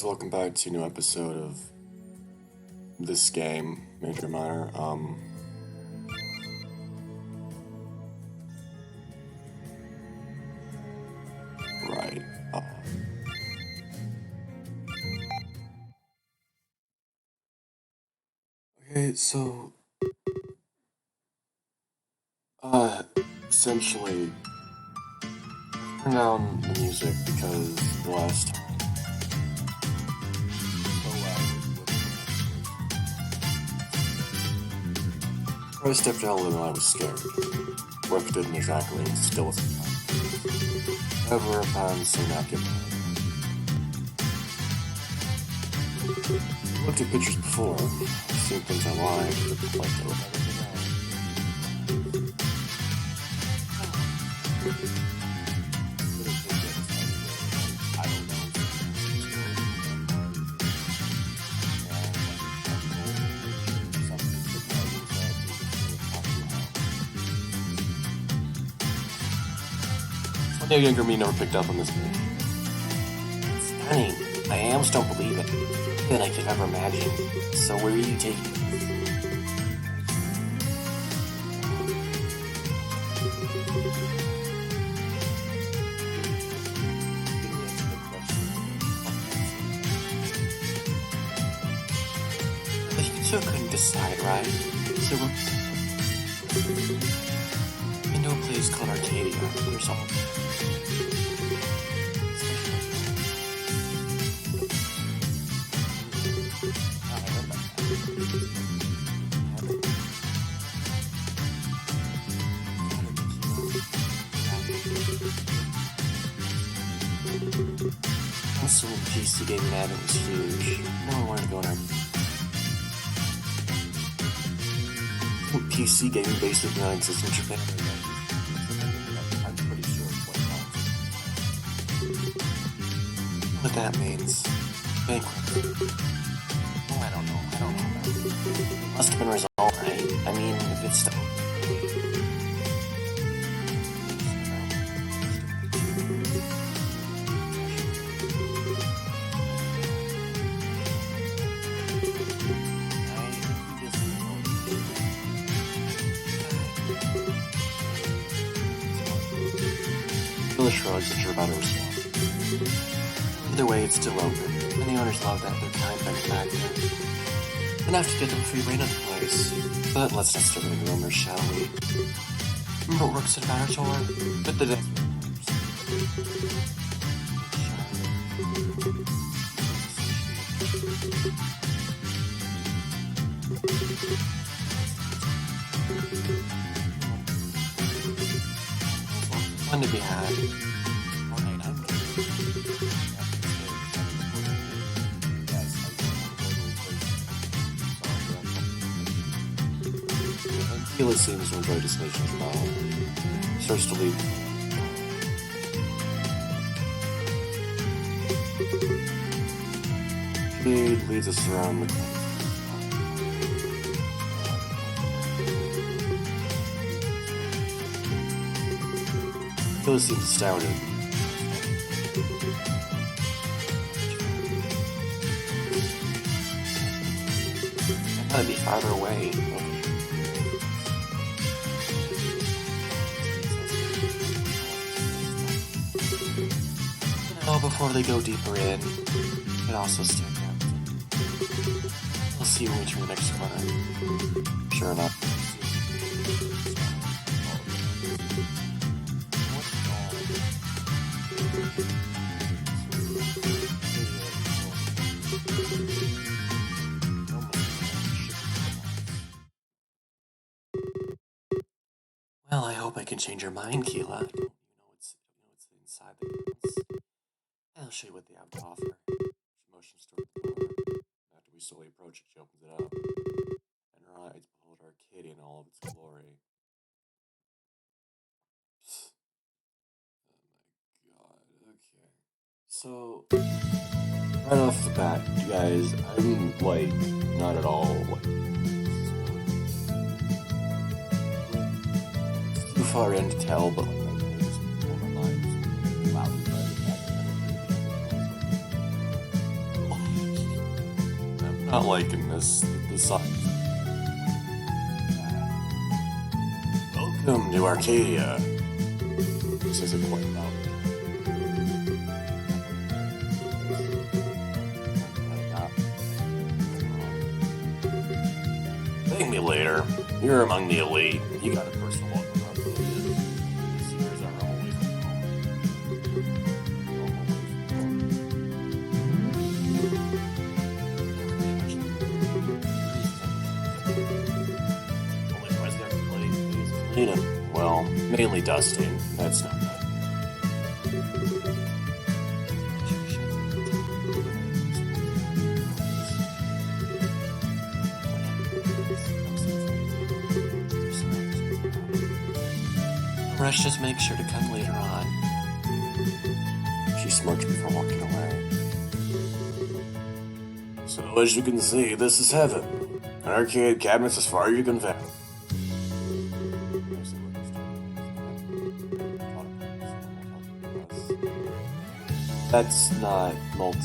Welcome back to a new episode of this game, Major Minor. Right. Okay, so, essentially, turn down the music because the last time, I stepped out a little and I was scared. Work didn't exactly, still wasn't fun. However, I'm so not giving up. I looked at pictures before, seen things online, but like they would never be One younger me never picked up on this movie. It's stunning. I almost don't believe it. Than I could ever imagine. So where are you taking me? But you two couldn't decide, right? So we're into a place called Arcadia or something. Also, when PC gaming ad was huge, no one wanted to go in our PC gaming basically non-existent in Japan. I'm pretty sure it's what that means. Bankrupt. Oh, I don't know. Must have been resolved, right? I mean, if it's still... The shrugs that you're about to respond. Either way, it's still open, and the owners love that they're kind benefactor. Enough to get them free reign of the place. But let's not start any rumors, shall we? Remember what works at Minotaur? But the death fun to be had. Keela seems to enjoy this nation as well. Starts to leave. She leads us around the Keela seems astounded. I gotta be farther away. Before they go deeper in, it also stand out. We'll see when we turn the next corner. Sure enough. Well, I hope I can change your mind, Keela. You know what's inside the house. I'll show you what they have to offer. She motions toward the door. After we slowly approach it, she opens it up. And her eyes behold Arcadia in all of its glory. Oh my god, okay. So, right off the bat, you guys, I'm, like, not at all, like, it's too far in to tell, but, like, Not like in the science. Welcome to Arcadia. This isn't quite about thank me later. You're among the elite. You got a personal one. Seniors are always only president who played is cleaning. Well, mainly dusting. That's not bad. Rush, just make sure to come later on. She smirked before walking away. So, as you can see, this is heaven. An arcade cabinets as far as you can fathom. That's not multi.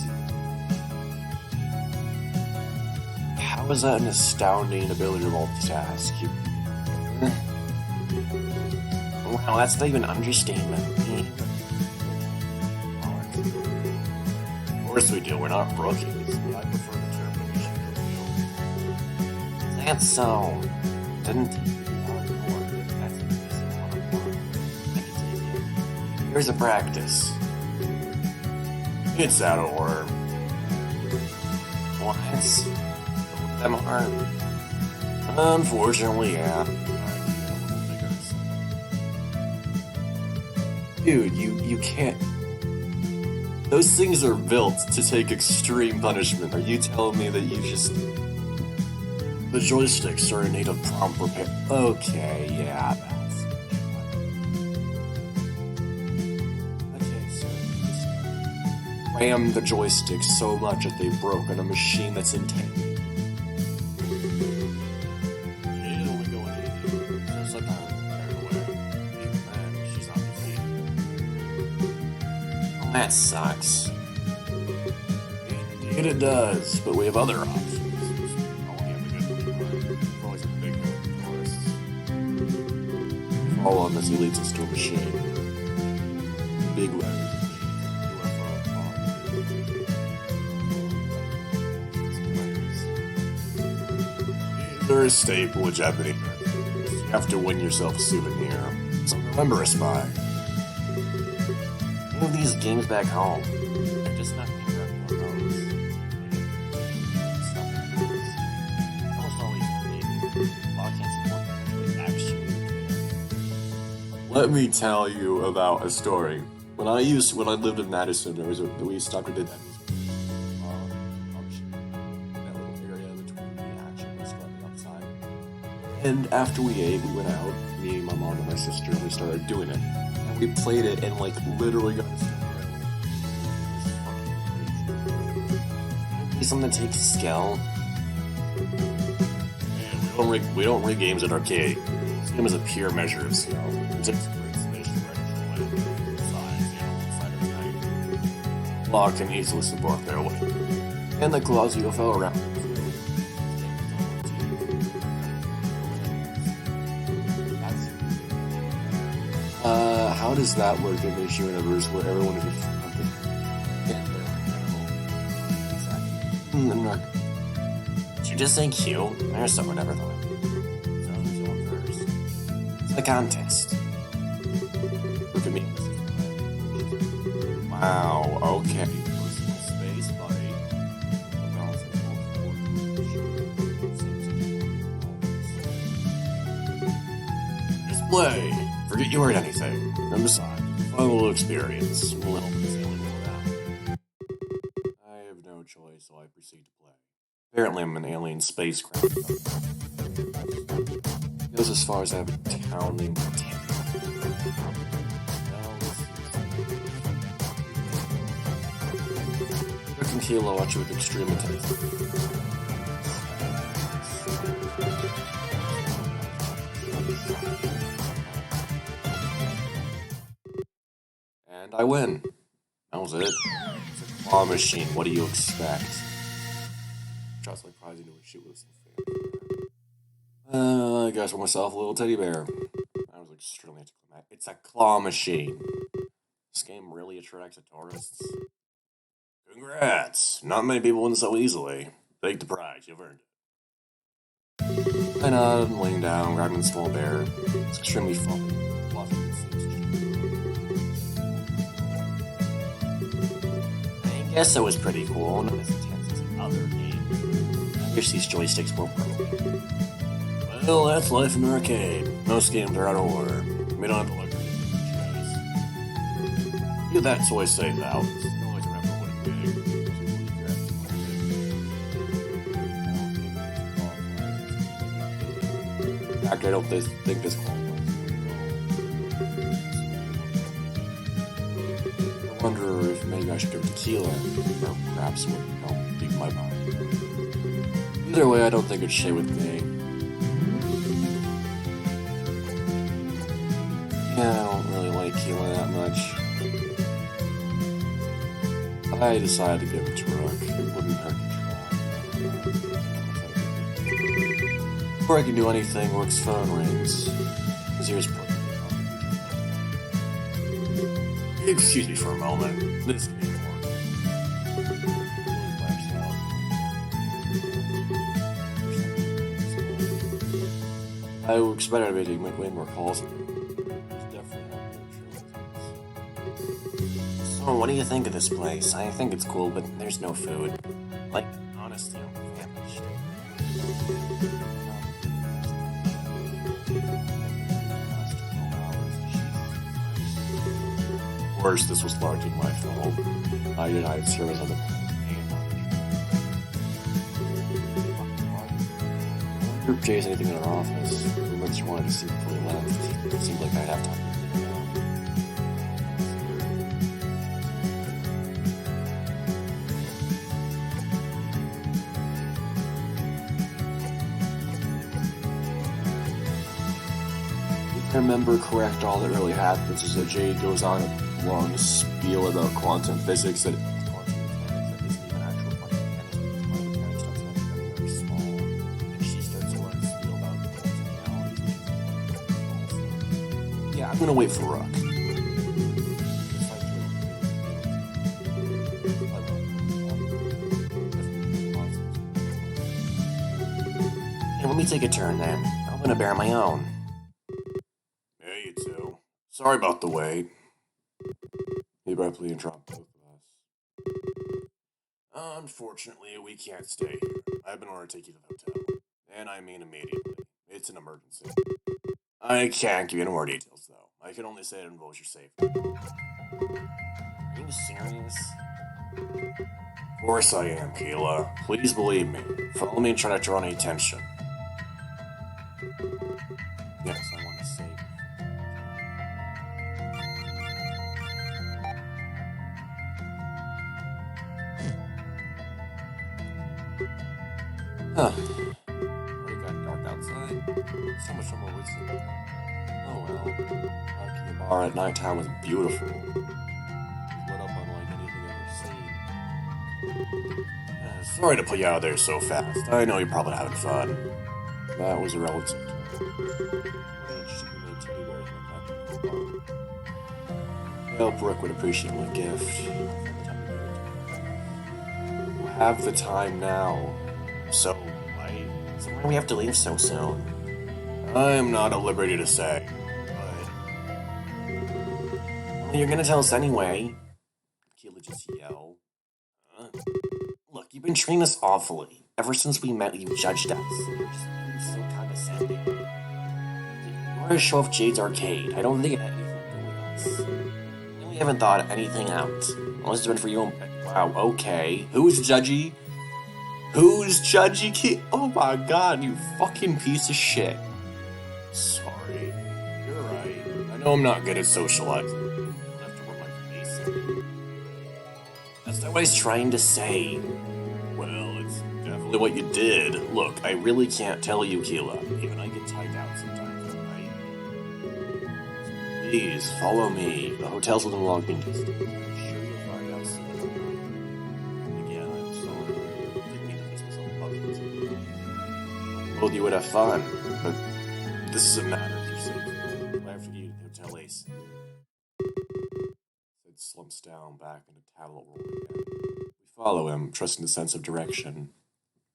How is that an astounding ability to multitask? Wow, that's not even an understatement. Of course we do, we're not rookies. I prefer the term that's so. Didn't here's a practice. It's out of order. What? Them hard. Unfortunately, yeah. Dude, you can't. Those things are built to take extreme punishment. Are you telling me that you just. The joysticks are in need of prompt repair? Okay, yeah, that's. Okay, so. Ram the joysticks so much that they broke on a machine that's intended. That sucks. Indeed it does, but we have other options. Always a big one, of course. Follow him as he leads us to a machine. Big letters. These are a staple of Japanese. You have to win yourself a souvenir. So remember a spy. These games back home. They're just not being run for those. Almost always big. Well, I can't support them actually. Let me tell you about a story. When I lived in Madison, we stopped and did that. That little area between the action restaurant and outside. And after we ate, we went out. Me, my mom, and my sister, and we started doing it. We played it and like literally got something that takes skill. Man, we don't rig games at arcade. This game is a pure measure of skill. It takes great space to size, law can easily support their weight. And the claws you fell around. How does that work in this universe where everyone is Did you just say Q? There's someone never thought. It's a contest. Look at me. Wow, okay. Personal space, buddy. Display. Forget you heard anything. And besides, fun little experience. Will help us out. I have no choice, so I proceed to play. Apparently, I'm an alien spacecraft. It goes as far as I have a town named Kilo watch you with extreme intensity. And I win. That was it. It's a claw machine. What do you expect? just like prize into a shit with some fan. I guess for myself a little teddy bear. I was extremely anticlimactic. It's a claw machine. This game really attracts tourists. Congrats! Not many people win so easily. Take the prize, you've earned it. I nod, laying down, grabbing the small bear. It's extremely fun. Plus, it seems cheap. I guess it was pretty cool, not as intense as other games. I wish these joysticks were broken. Well, that's life in the arcade. Most games are out of order. We don't have to look at it. Get that toy safe out. Always remember what it did. In fact, I don't think this qualifies. I wonder if maybe I should go tequila, or perhaps would help deep my mind. Either way, I don't think it's shade with me. Yeah, I don't really like tequila that much. I decided to give it to Rook. It wouldn't hurt to try. Before I can do anything, Rook's phone rings. His ears perk. Excuse me for a moment. This can be important. I expect I'd be way more calls. So, what do you think of this place? I think it's cool, but there's no food. Like, honestly, I'm famished. Of course, this was largely my fault. I denied service on the Group J's anything in our office. We much wanted to see before we left. It seemed like I'd have time. If I remember correct, all that really happens is that Jade goes on a long spiel about quantum physics that quantum mechanics that isn't even actual quantum mechanics, because quantum mechanics starts out becoming very small, and she starts to learn to spiel about quantum realities. Yeah, I'm gonna wait for Rook. Hey, let me take a turn then. I'm gonna bear my own. Yeah, you too. Sorry about the wait. He abruptly interrupted both of us. Unfortunately, we can't stay here. I've been ordered to take you to the hotel. And I mean immediately. It's an emergency. I can't give you any more details, though. I can only say it involves your safety. Are you serious? Of course I am, Keela. Please believe me. Follow me and try not to draw any attention. Yes, I want to save you. Huh. Already got dark outside? So much more woods than that. Oh well. Lucky bar at nighttime was beautiful. Lit up unlike anything I've ever seen. Sorry to put you out of there so fast. I know you're probably having fun. That was a relative term. I hope Rick would appreciate my gift. Have the time now. So why do we have to leave so soon? I'm not at liberty to say, but... Well, you're gonna tell us anyway. Keela just yelled. Look, you've been treating us awfully. Ever since we met, you've judged us. You're just being so condescending. You want to show off Jade's arcade. I don't think it had anything to do with us. We haven't thought anything out. Unless it's been for you. Wow, okay. Who's judgy? Who's judgy? Oh my god, you fucking piece of shit. Sorry. You're right. I know I'm not good at socializing. I have to rub my face in. That's not what I was trying to say. Well, it's definitely what you did. Look, I really can't tell you, Keela. Even I get tied out sometimes at night. Please, follow me. The hotel's within walking distance. I'm sure you'll find out soon. Again, I'm sorry. I didn't mean to make myself buggy. told you would have fun, but this is a matter of your safety. I have to get you to the hotel, Ace. Sid slumps down back into tablet world again. We follow him, trusting the sense of direction.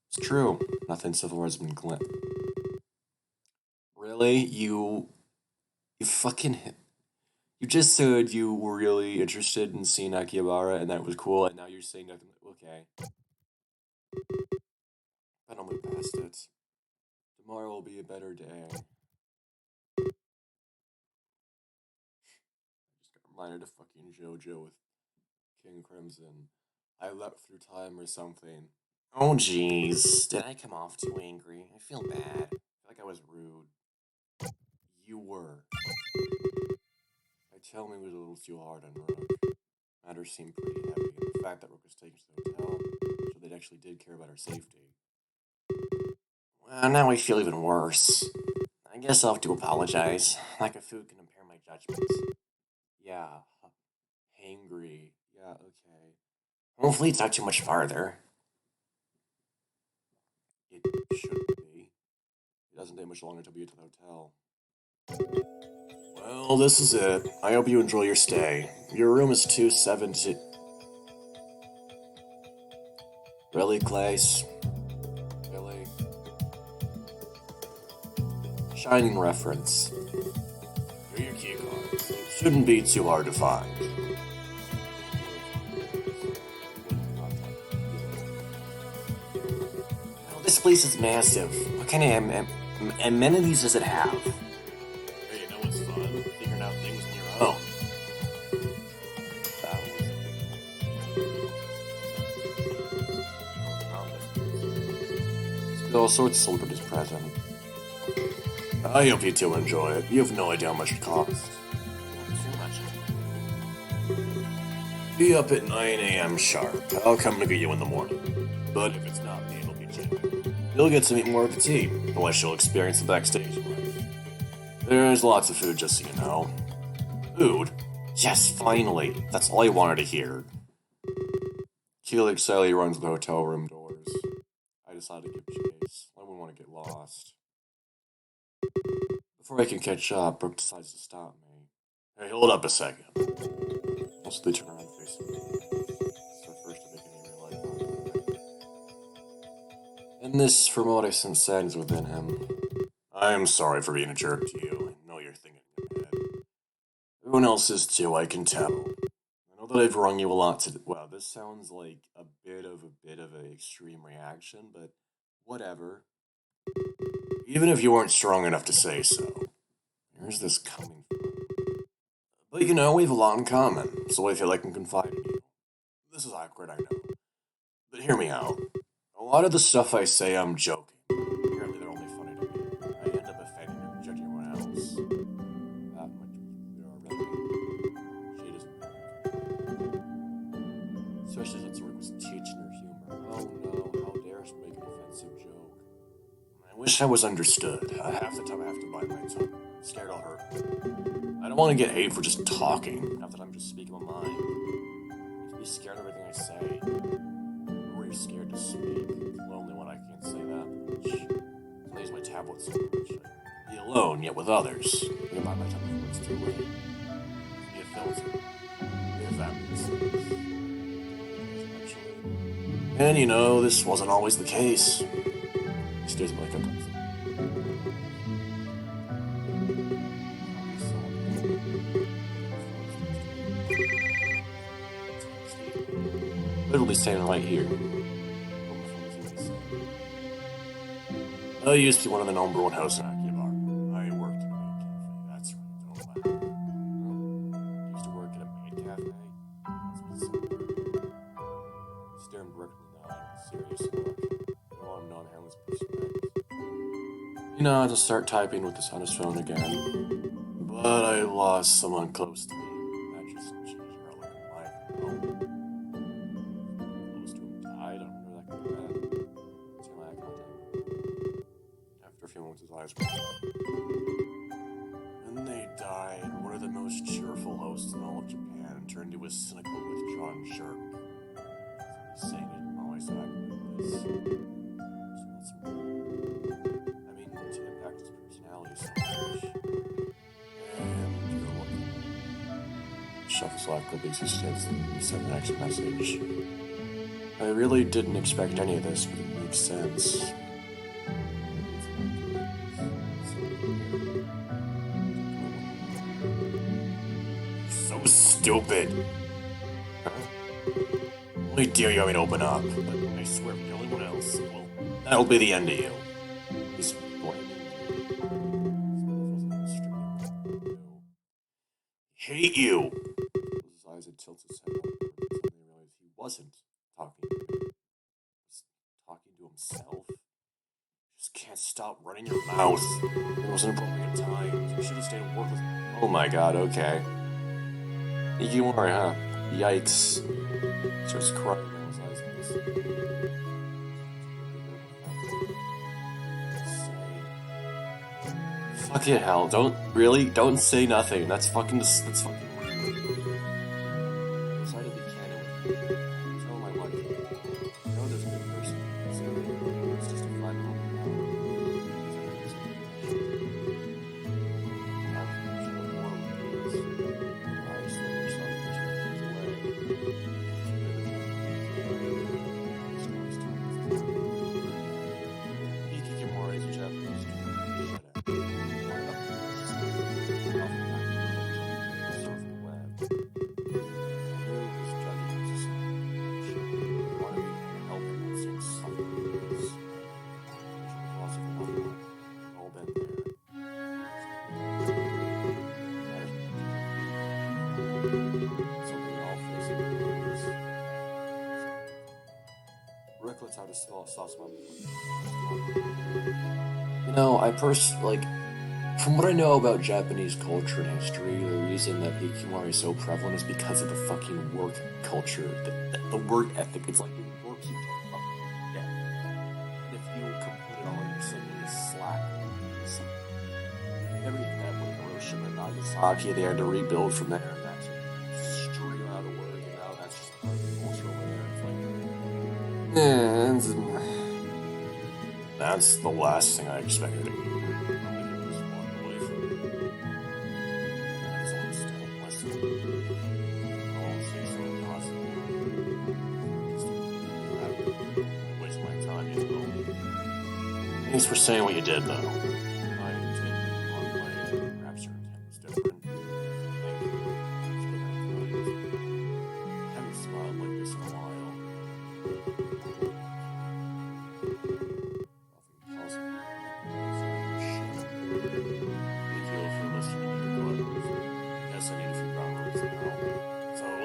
It's true. Nothing so far has been glimpsed. Really? You fucking. You just said you were really interested in seeing Akihabara and that was cool, and now you're saying nothing. Okay. I don't move past it. Tomorrow will be a better day. Just got reminded of fucking JoJo with King Crimson. I leapt through time or something. Oh jeez. Did I come off too angry? I feel bad. I feel like I was rude. You were. I tell me it was a little too hard on Rook. Matters seemed pretty heavy, and the fact that Rook was taken to the hotel showed they actually did care about our safety. Well, now I feel even worse. I guess I'll have to apologize. Lack of food can impair my judgment. Yeah. Hangry. Yeah, okay. Hopefully it's not too much farther. It should be. It doesn't take much longer to be at the hotel. Well, this is it. I hope you enjoy your stay. Your room is 270. Really, Klace? Really? Shining reference. Here are your key cards. It shouldn't be too hard to find. Well, this place is massive. What kind of amenities does it have? Hey, you know what's fun? Figuring out things on your own. There's all sorts of celebrities present. I hope you two enjoy it. You have no idea how much it costs. Too much. Be up at 9 a.m. sharp. I'll come to get you in the morning. But if it's not me, it'll be Jim. You'll get to meet more of the team, unless you'll experience the backstage life. There's lots of food, just so you know. Food? Yes, finally. That's all I wanted to hear. Keely excitedly runs to the hotel room doors. I decided to give chase. I wouldn't want to get lost. Before I can catch up, Brooke decides to stop me. Hey, hold up a second. Also, they turn around and face me. It's their first to make any real eye contact. And this, from what I sense, is within him. I am sorry for being a jerk to you. I know you're thinking in your head. Everyone else is too, I can tell. I know that I've wrung you a lot today. Wow, this sounds like a bit of an extreme reaction, but whatever. Even if you weren't strong enough to say so. Where's this coming from? But you know, we have a lot in common, so I feel I can confide in you. This is awkward, I know. But hear me out. A lot of the stuff I say, I'm joking. Apparently they're only funny to me. I end up offending or judging everyone else. That much was clear already. She doesn't know. Especially since Rick was teaching her humor. Oh no, how dare she make an offensive joke. I wish I was understood. Half the time I have to bite my tongue. I'm scared I'll hurt me. I don't want to get hate for just talking. Not that I'm just speaking my mind. I can be scared of everything I say. Or you're scared to speak. I'm lonely when I can't say that much. I use my tablet so much. I be alone, yet with others. I can bite my tongue before it's too late. Be a filter. If that makes sense. And you know, this wasn't always the case. He stares me like a person. Literally standing right here. I used to be one of the number one hosts in Akihabara. I worked in a maid cafe. That's right, don't laugh. I used to work at a maid cafe. That's bizarre. Staring directly in the eye with a serious look. I want him to know I'm handling this perspective. You know, to start typing with this on his phone again. But I lost someone close to me. That just changed our look in life. Close to him died. I don't remember that kind of bad. It's my eye contact. After a few moments, his eyes were shut. And they died. One of the most cheerful hosts in all of Japan turned into a cynical, withdrawn jerk. Saying it always act like this. So that's off the Slack group because he sent the next message. I really didn't expect any of this, but it makes sense. So stupid. Huh? Only dare you want me to open up, but I swear if you're the only one else, well, that'll be the end of you. He's hate you! His eyes had tilted his head upward, and suddenly realized he wasn't talking to me. He was talking to himself. You just can't stop running your mouth. It wasn't appropriate time. You should have stayed and worked with me. Oh my god, okay. Yukimori, huh? Yikes. Starts crying now, his eyes fucking hell, don't say nothing. That's fucking rude. I decided to be candid with you. Tell him I like you. I know there's a good person. So it's just a fun moment. Rick out a small sauce bomb. You know, from what I know about Japanese culture and history, the reason that Hikimori is so prevalent is because of the fucking work culture, the work ethic. It's like the work you don't fucking get. And if you complete it all and you're suddenly slack, everything that with Hiroshima and Nagasaki, they had to rebuild from there, and that's straight out of work, and now that's just part of the cultural layer. It's like, that's the last thing I expected to hear. Just walk away from it. That's all still listen. I'll say so impossible. Just waste my time, you know. Thanks for saying what you did, though. I take it on my perhaps your intent was different. Thank you. I haven't smiled like this in a while.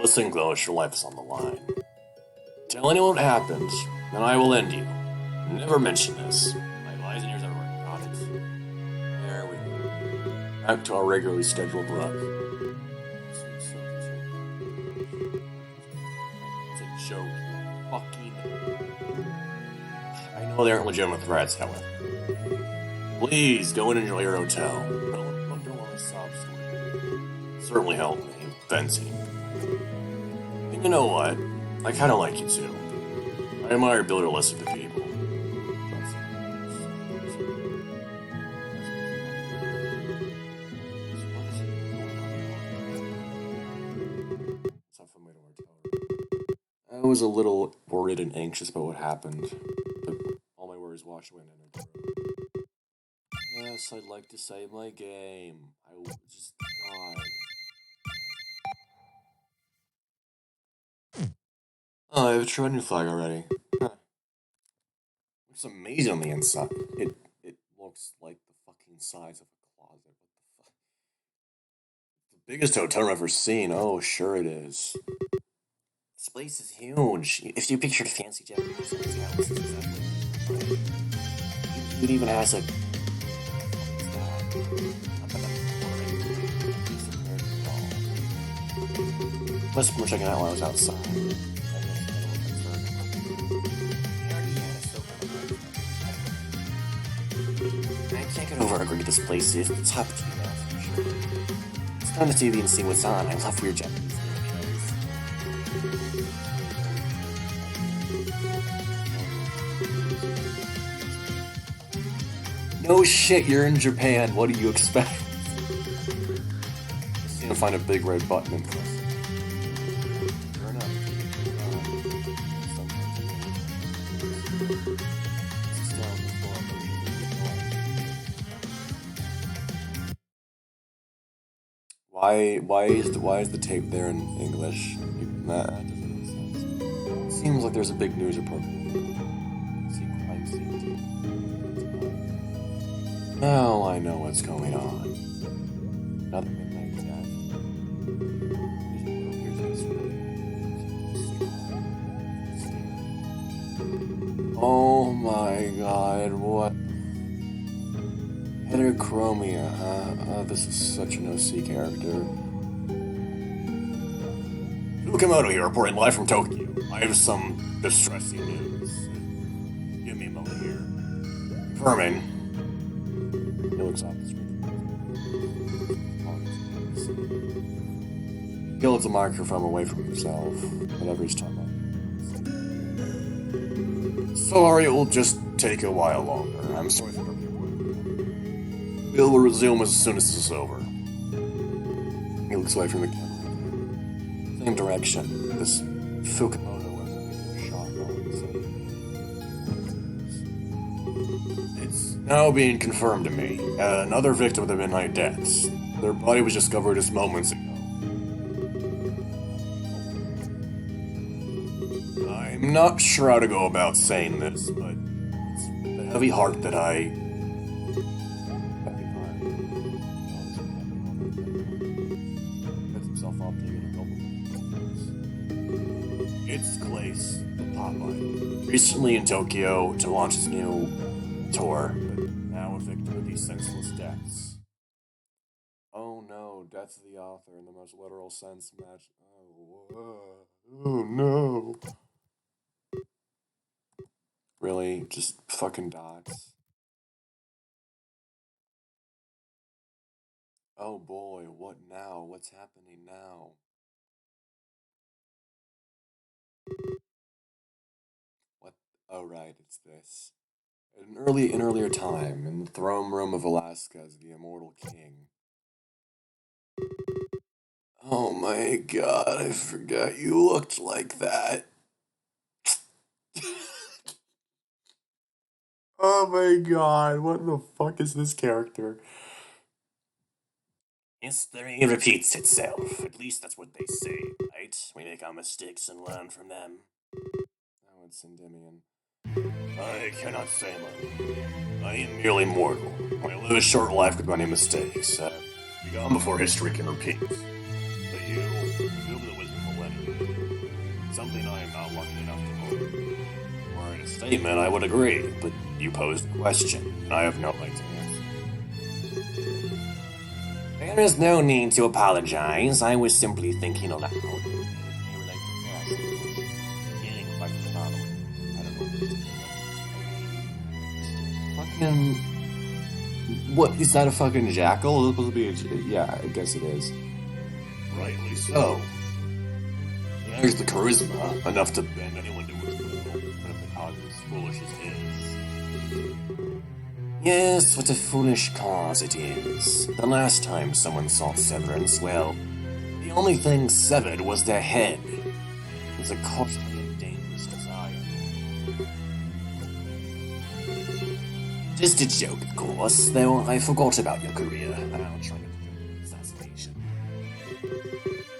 Listen, Klace, your life is on the line. Tell anyone what happens, and I will end you. Never mention this. My eyes and ears everywhere. Got it. There we go. Back to our regularly scheduled run. It's a joke. Fucking. I know they aren't legitimate threats, however. Please go and enjoy your hotel. Don't want a sob story. Certainly help me, Bensy. You know what? I kind of like you too. I admire your ability to listen to people. I was a little worried and anxious about what happened, but all my worries washed away in an room. Yes, I'd like to save my game. I will just die. Oh, I have a true flag already. Huh. Looks amazing on the inside. It looks like the fucking size of a closet. What the fuck? The biggest hotel I've ever seen. Oh, sure it is. This place is huge. If you pictured a fancy Japanese house, it's exactly. It even has a. Must have been checking out while I was outside. I can't get over how great this place is. It's top to me now, for sure. It's time to TV and see what's on. I love weird Japanese shows. No shit, you're in Japan. What do you expect? Just need to find a big red button and press it. Why is the tape there in English? That doesn't make sense. Seems like there's a big news report. See crime scene. Now I know what's going on. Another midnight death. Oh my god, what? Heterochromia, huh? Oh, this is such an OC character. Fukamoto here, reporting live from Tokyo. I have some distressing news. Give me a moment here. Confirming. He looks off the screen. He holds the microphone away from himself whenever he's talking about. Sorry, it will just take a while longer. I'm sorry for the Bill will resume as soon as this is over. He looks away from the camera. Same direction. This Fukamoto was a shock on. It's now being confirmed to me. Another victim of the midnight deaths. Their body was discovered just moments ago. I'm not sure how to go about saying this, but it's with a heavy heart that I... It's Klace, the Popeye. Recently in Tokyo to launch his new tour, but now a victim of these senseless deaths. Oh no, death of the author in the most literal sense match. Oh no. Really? Just fucking dots. Oh boy, what now? What's happening now? What? Oh right, it's this. At an earlier time, in the throne room of Alaska as the immortal king. Oh my god, I forgot you looked like that. Oh my god, what the fuck is this character? History repeats itself. At least that's what they say, right? We make our mistakes and learn from them. Oh, it's Endymion. I cannot say much. I am merely mortal. I live a short life with many mistakes. Be gone before history can repeat. But you the wisdom will let it. Something I am not lucky enough to hold. Were it a statement, I would agree, but you posed a question, and I have no right to answer. There is no need to apologize. I was simply thinking aloud. Fucking... What, is that a fucking jackal? It's supposed to be a... Yeah, I guess it is. Rightly so. There's the charisma, enough to bend anyone to his will, even if the cause is foolish as it is. Yes, what a foolish cause it is. The last time someone sought severance, well, the only thing severed was their head. It's a costly and dangerous desire. Just a joke, of course, though I forgot about your career. I'll try to prevent assassination.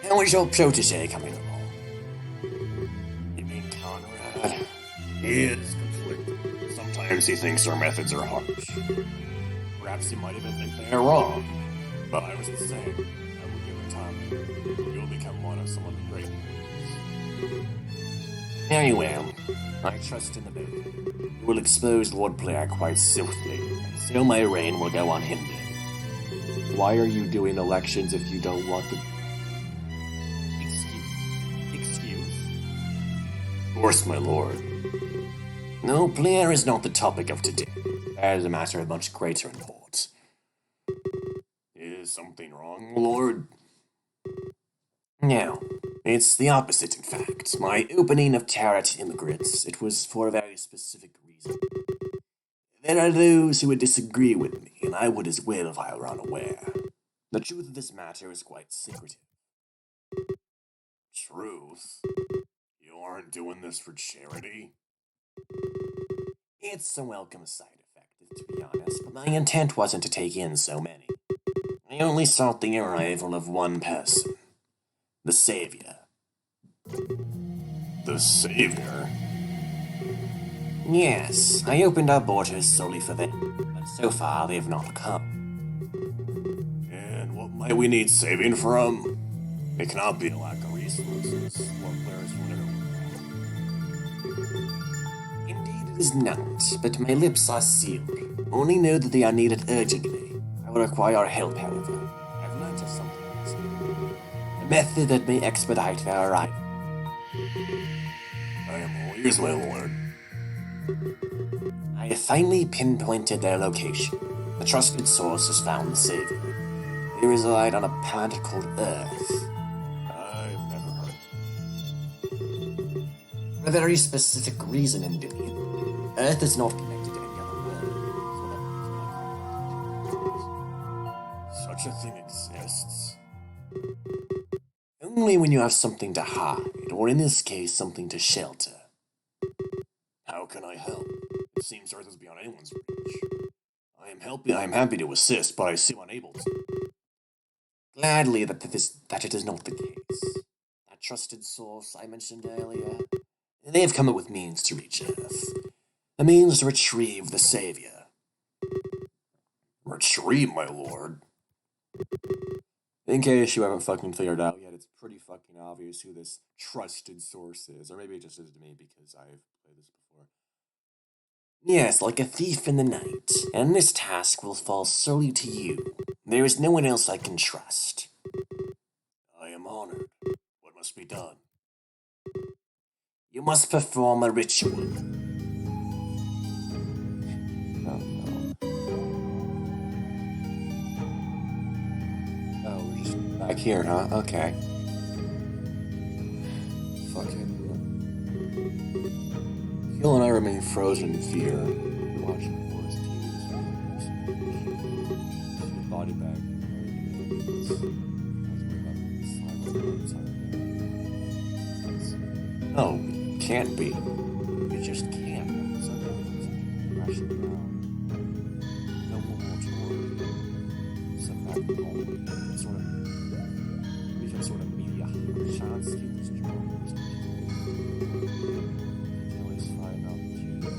How is your protege coming along? You mean Conrad? He is conflicted. Sometimes he thinks our methods are harsh. Perhaps he might even think they are wrong. But I was the same. I will give it time. You'll become one of someone's great ones. Very well. I trust in the both. You will expose Lord Blair quite swiftly, and so my reign will go unhindered. Why are you doing elections if you don't want to... Excuse? Of course, my lord. No, Blair is not the topic of today. That is a matter of much greater import. Is something wrong, lord? No. It's the opposite, in fact. My opening of terror to immigrants, it was for a very specific reason. There are those who would disagree with me, and I would as well if I were unaware. The truth of this matter is quite secretive. Truth? You aren't doing this for charity? It's a welcome side effect, to be honest, but my intent wasn't to take in so many. I only sought the arrival of one person. The Savior. The Savior? Yes, I opened our borders solely for them, but so far they have not come. And what might we need saving from? It cannot be a lack of resources. More players will never. Indeed it is not, but my lips are sealed. Only know that they are needed urgently. I will require help, however. I have learned of something. A method that may expedite their arrival. I am all ears, my lord. I have finally pinpointed their location. The trusted source has found the Savior. They reside on a planet called Earth. I've never heard. For a very specific reason, indeed. Earth is not connected to any other world. Such a thing exists. Only when you have something to hide, or in this case, something to shelter. How can I help? It seems Earth is beyond anyone's reach. I am happy to assist, but I seem unable to. Gladly that it is not the case. That trusted source I mentioned earlier, they have come up with means to reach Earth. A means to retrieve the Savior. Retrieve, my lord? In case you haven't fucking figured out yet, it's pretty fucking obvious who this trusted source is. Or maybe it just is to me because I've played this before. Yes, like a thief in the night. And this task will fall solely to you. There is no one else I can trust. I am honored. What must be done? You must perform a ritual. Oh, no. Oh, we're just back here, huh? Okay. Fucking. Hill and I remain frozen in fear. We're watching Forest TV's body bag. No, it can't be. It just can't. Crashing down. No more tour. Some back home. Sort of media shots. Keep this joint. Always find out the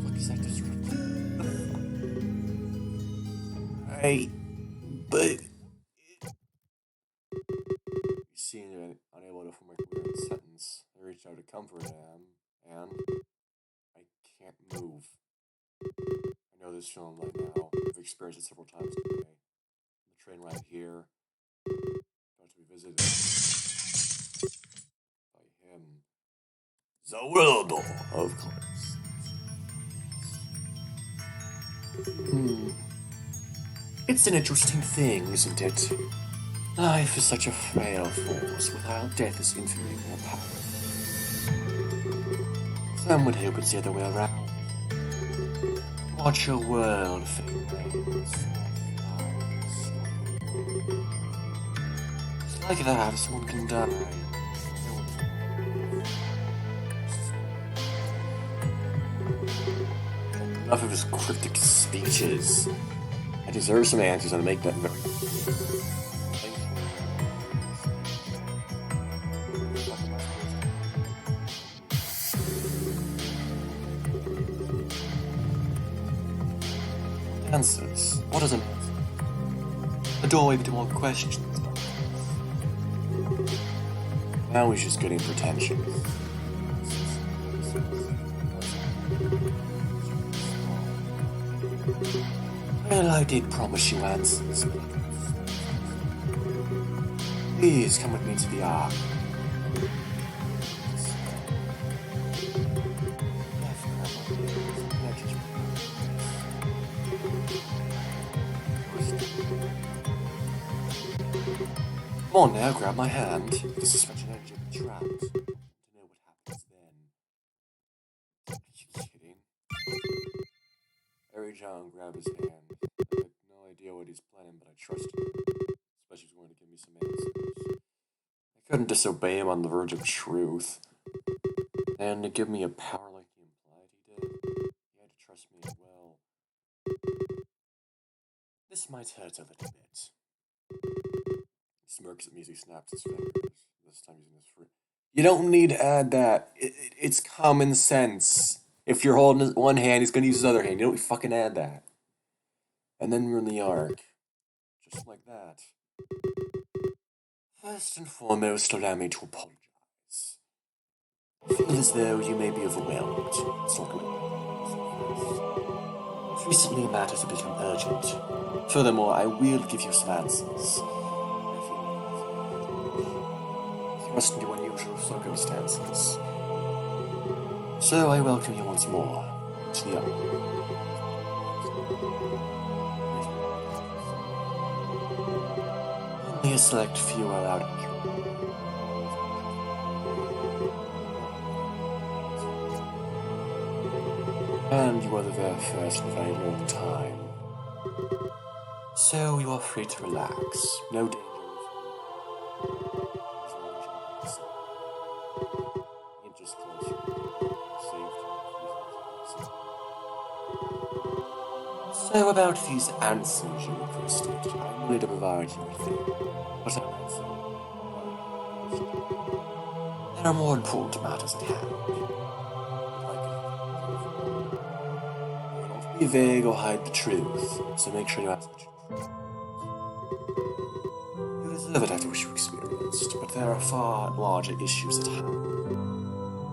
fuck is that description? But you seem unable to form a clear sentence. I reached out to comfort him, and I can't move. I know this feeling right now. I've experienced it several times today. The train right here. Got to be visited by him. The world, of course. It's an interesting thing, isn't it? Life is such a frail force, while death is infinitely more powerful. Some would hope it's the other way around. Watch your world fade away. It's like that, someone can die. Enough of his cryptic speeches. I deserve some answers and make that very. Answers? What is an answer? A doorway to more questions. Now he's just getting pretentious. Well, I did promise you answers. Please come with me to the Ark. Come on now, grab my hand. The suspension energy will be trapped. To know what happens then. Are you kidding? I reach out and grab his hand. I had no idea what he's planning, but I trusted him. Especially if he's going to give me some answers. I couldn't disobey him on the verge of truth. And to give me a power like might hurt a little bit. He smirks at me as he snaps his fingers. This time using his fruit. You don't need to add that. It's common sense. If you're holding his one hand, he's gonna use his other hand. You don't fucking add that. And then we're in the arc. Just like that. First and foremost, allow me to apologize. I feel as though you may be overwhelmed. It's not going to recently matters have become urgent. Furthermore, I will give you some answers. Thrust into unusual circumstances. So I welcome you once more to the arc. Only a select few are allowed entry. And you are the very first in a very long time. So you are free to relax. No danger. Just close your So about these answers you requested, I'm willing to provide you with them. But I might say, there are more important matters at hand. Be vague or hide the truth, so make sure you ask the truth. You deserve it after what you experienced, but there are far larger issues at hand.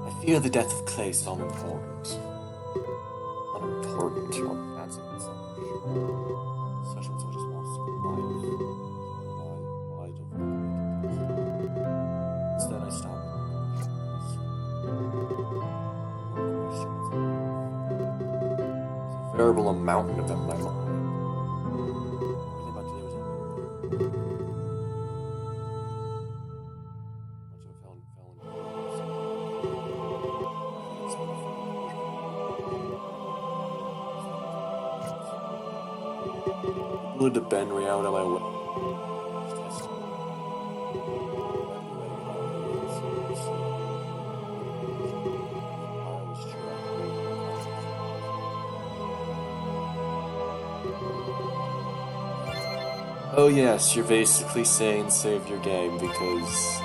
I fear the death of Klace is unimportant. Unimportant, or that's it. Such ones just wants to be alive. Why don't we instead I stop with veritable mountain of them in my mind. Everything about today was to bend me out of my way. Oh yes, you're basically saying save your game because...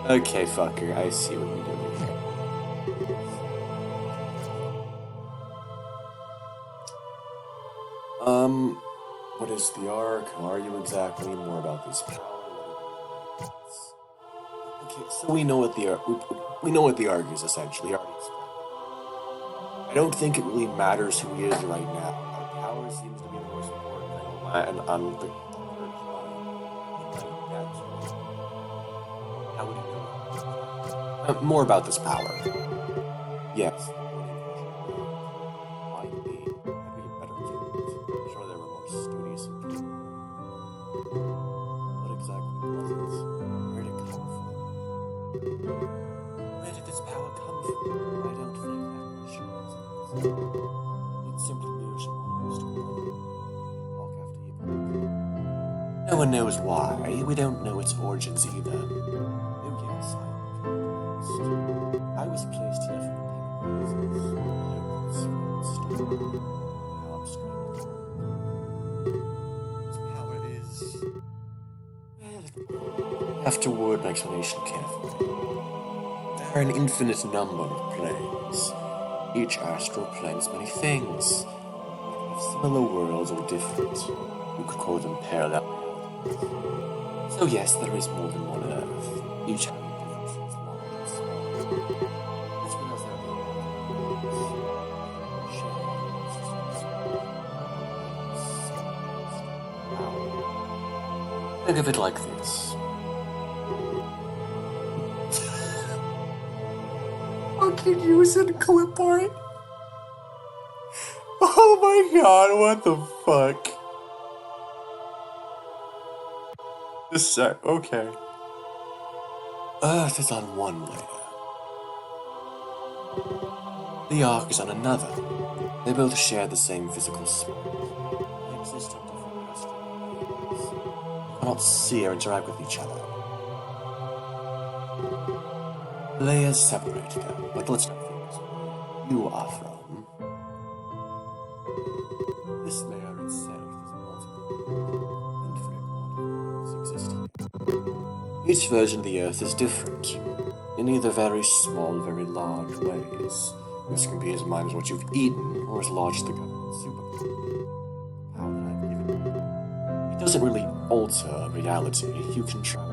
Okay, fucker, I see what you're doing. What is the arc? Who are you exactly? More about this power. Okay, so we know what the arc. We know what the arc is essentially. Already explained. I don't think it really matters who he is right now. Our power seems to be the most important thing on the. How would you know? More about this power. Yes. Where did this power come from? I don't think that question is. It simply moves from one house to another. Epoch after epoch. No one knows why. We don't know its origins either. Oh yes, I was placed here for reasons. Now I'm straight. This power is... Well, I have to word my explanation carefully. There are an infinite number of planes. Each astral plane is many things. If similar worlds or different, you could call them parallel realities. So yes, there is more than one Earth, each having differences large and small. This one has their own shared. Think of it like this. Fucking use it clipboard. Oh my god, what the fuck? This okay. Earth is on one layer. The Ark is on another. They both share the same physical space. They exist on different astral planes. They cannot see or interact with each other. Layers separate them, but let's not focus on where you are from. This layer Each version of the Earth is different, in either very small or very large ways. This can be as minor as what you've eaten, or as large as the government superpower that I've given you. It doesn't really alter reality. You can travel.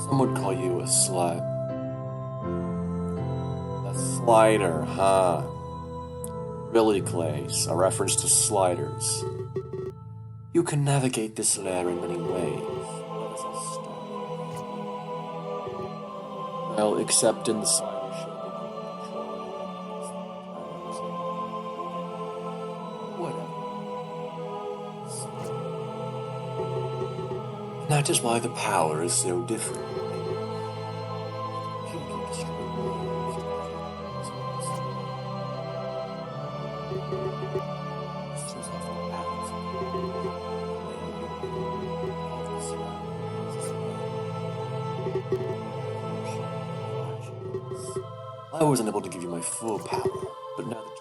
Some would call you a slider, huh? Really, Klace, a reference to sliders. You can navigate this lair in many ways. Well, except in the slider show. Whatever. That is why the power is so different. I wasn't able to give you my full power, but now that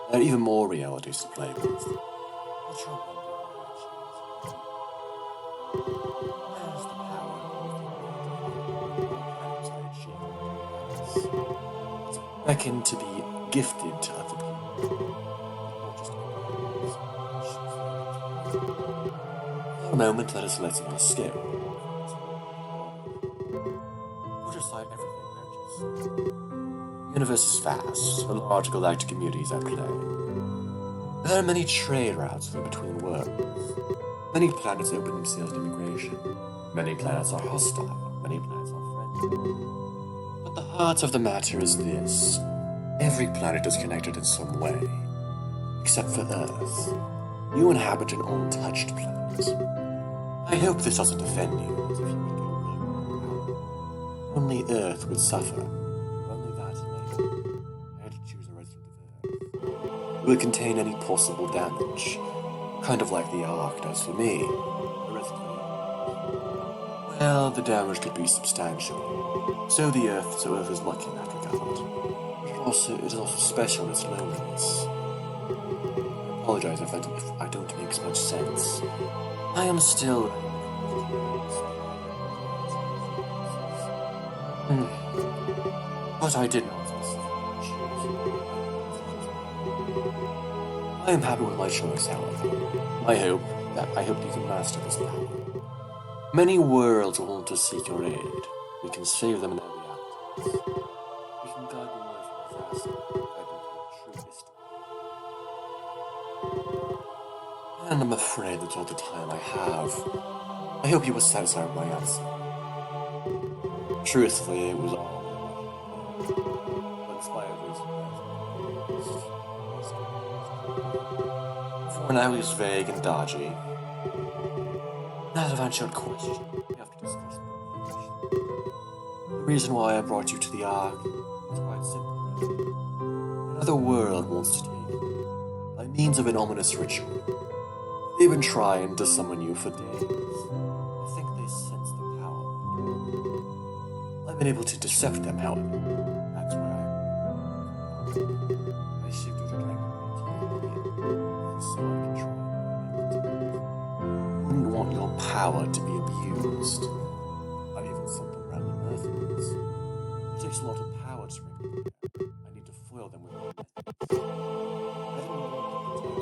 there are even more realities to play with. What's your How's the power it's reckoned to be gifted to other people. For a moment, let us let it on a scale. Put aside everything matches. The universe is vast, a large galactic community is at play. There are many trade routes between worlds. Many planets open themselves to immigration. Many planets are hostile. Many planets are friendly. But the heart of the matter is this. Every planet is connected in some way. Except for Earth. You inhabit an untouched planet. I hope this doesn't offend you, as if you would go away. Only Earth would suffer. Only that later. I had to choose a resident of Earth. It would contain any possible damage. Kind of like the Ark does for me. Well, the damage could be substantial. So Earth is lucky in that regard. It is also special in its loneliness. I apologize if I don't make much sense. I am still... But I did not. I am happy with my choice, however. I hope you can master this power. Many worlds will want to seek your aid. We can save them in their realities. We can guide them away from disaster, guide them to true history. And I'm afraid that's all the time I have. I hope you were satisfied with my answer. Truthfully, it was all. For now, he's vague and dodgy. Now that I've answered your question, we have to discuss the reason why I brought you to the Ark is quite simple. Another world wants to take you, by means of an ominous ritual. They've been trying to summon you for days. I think they sense the power. I've been able to deceive them, however. That's why I shifted to drink so I can try. I wouldn't want your power to be abused. Not even something random earthlings. It takes a lot of power to bring them here. I need to foil them with my methods. I don't want them to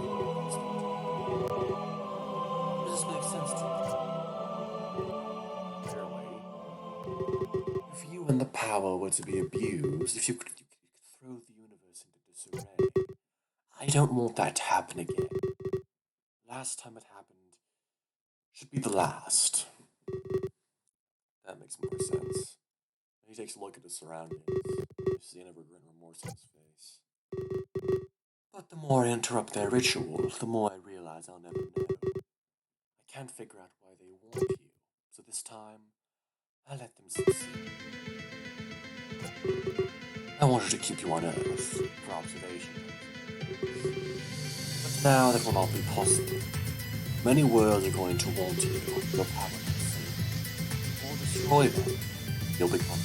does this make sense to you? Clearly. If you and the power were to be abused, if you could throw the universe into disarray, I don't want that to happen again. Last time it happened should be the last. That makes more sense. He takes a look at his surroundings. You see any regret or remorse in his face. But the more I interrupt their ritual, the more I realize I'll never know. I can't figure out why they want you, so this time, I let them succeed. I wanted to keep you on Earth, for observation. But now that will not be possible. Many worlds are going to want you, your power or destroy them. You'll become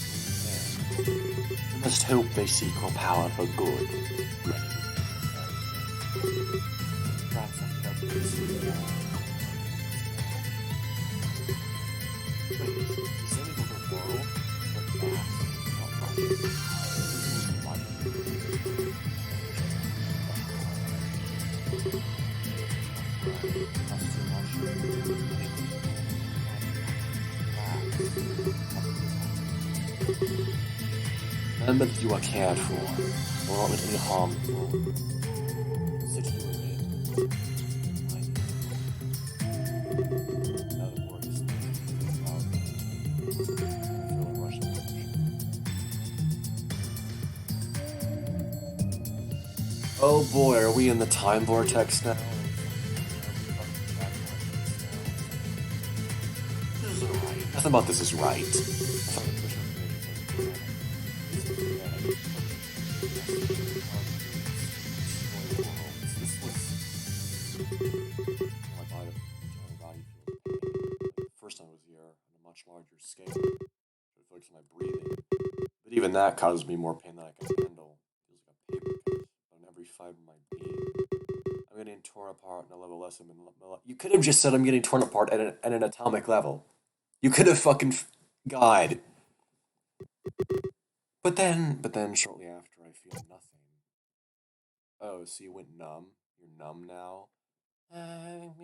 there. You must hope they seek your power for good. Perhaps I This is the wait, is there any other world but that? Oh, gosh. This is logic. That's too much. None but you are cared for, or not with any harmful situation. Another worries oh boy, are we in the time vortex now? This isn't right. Nothing about this is right. First time I was here on a much larger scale. It affects my breathing. But even that causes me more pain than I can handle. It feels like a paper cut on every fiber of my being. I'm getting torn apart on a level less than you could have just said I'm getting torn apart at an atomic level. You could have fucking God. But then shortly after I feel nothing. Oh, so you went numb? You're numb now? I'm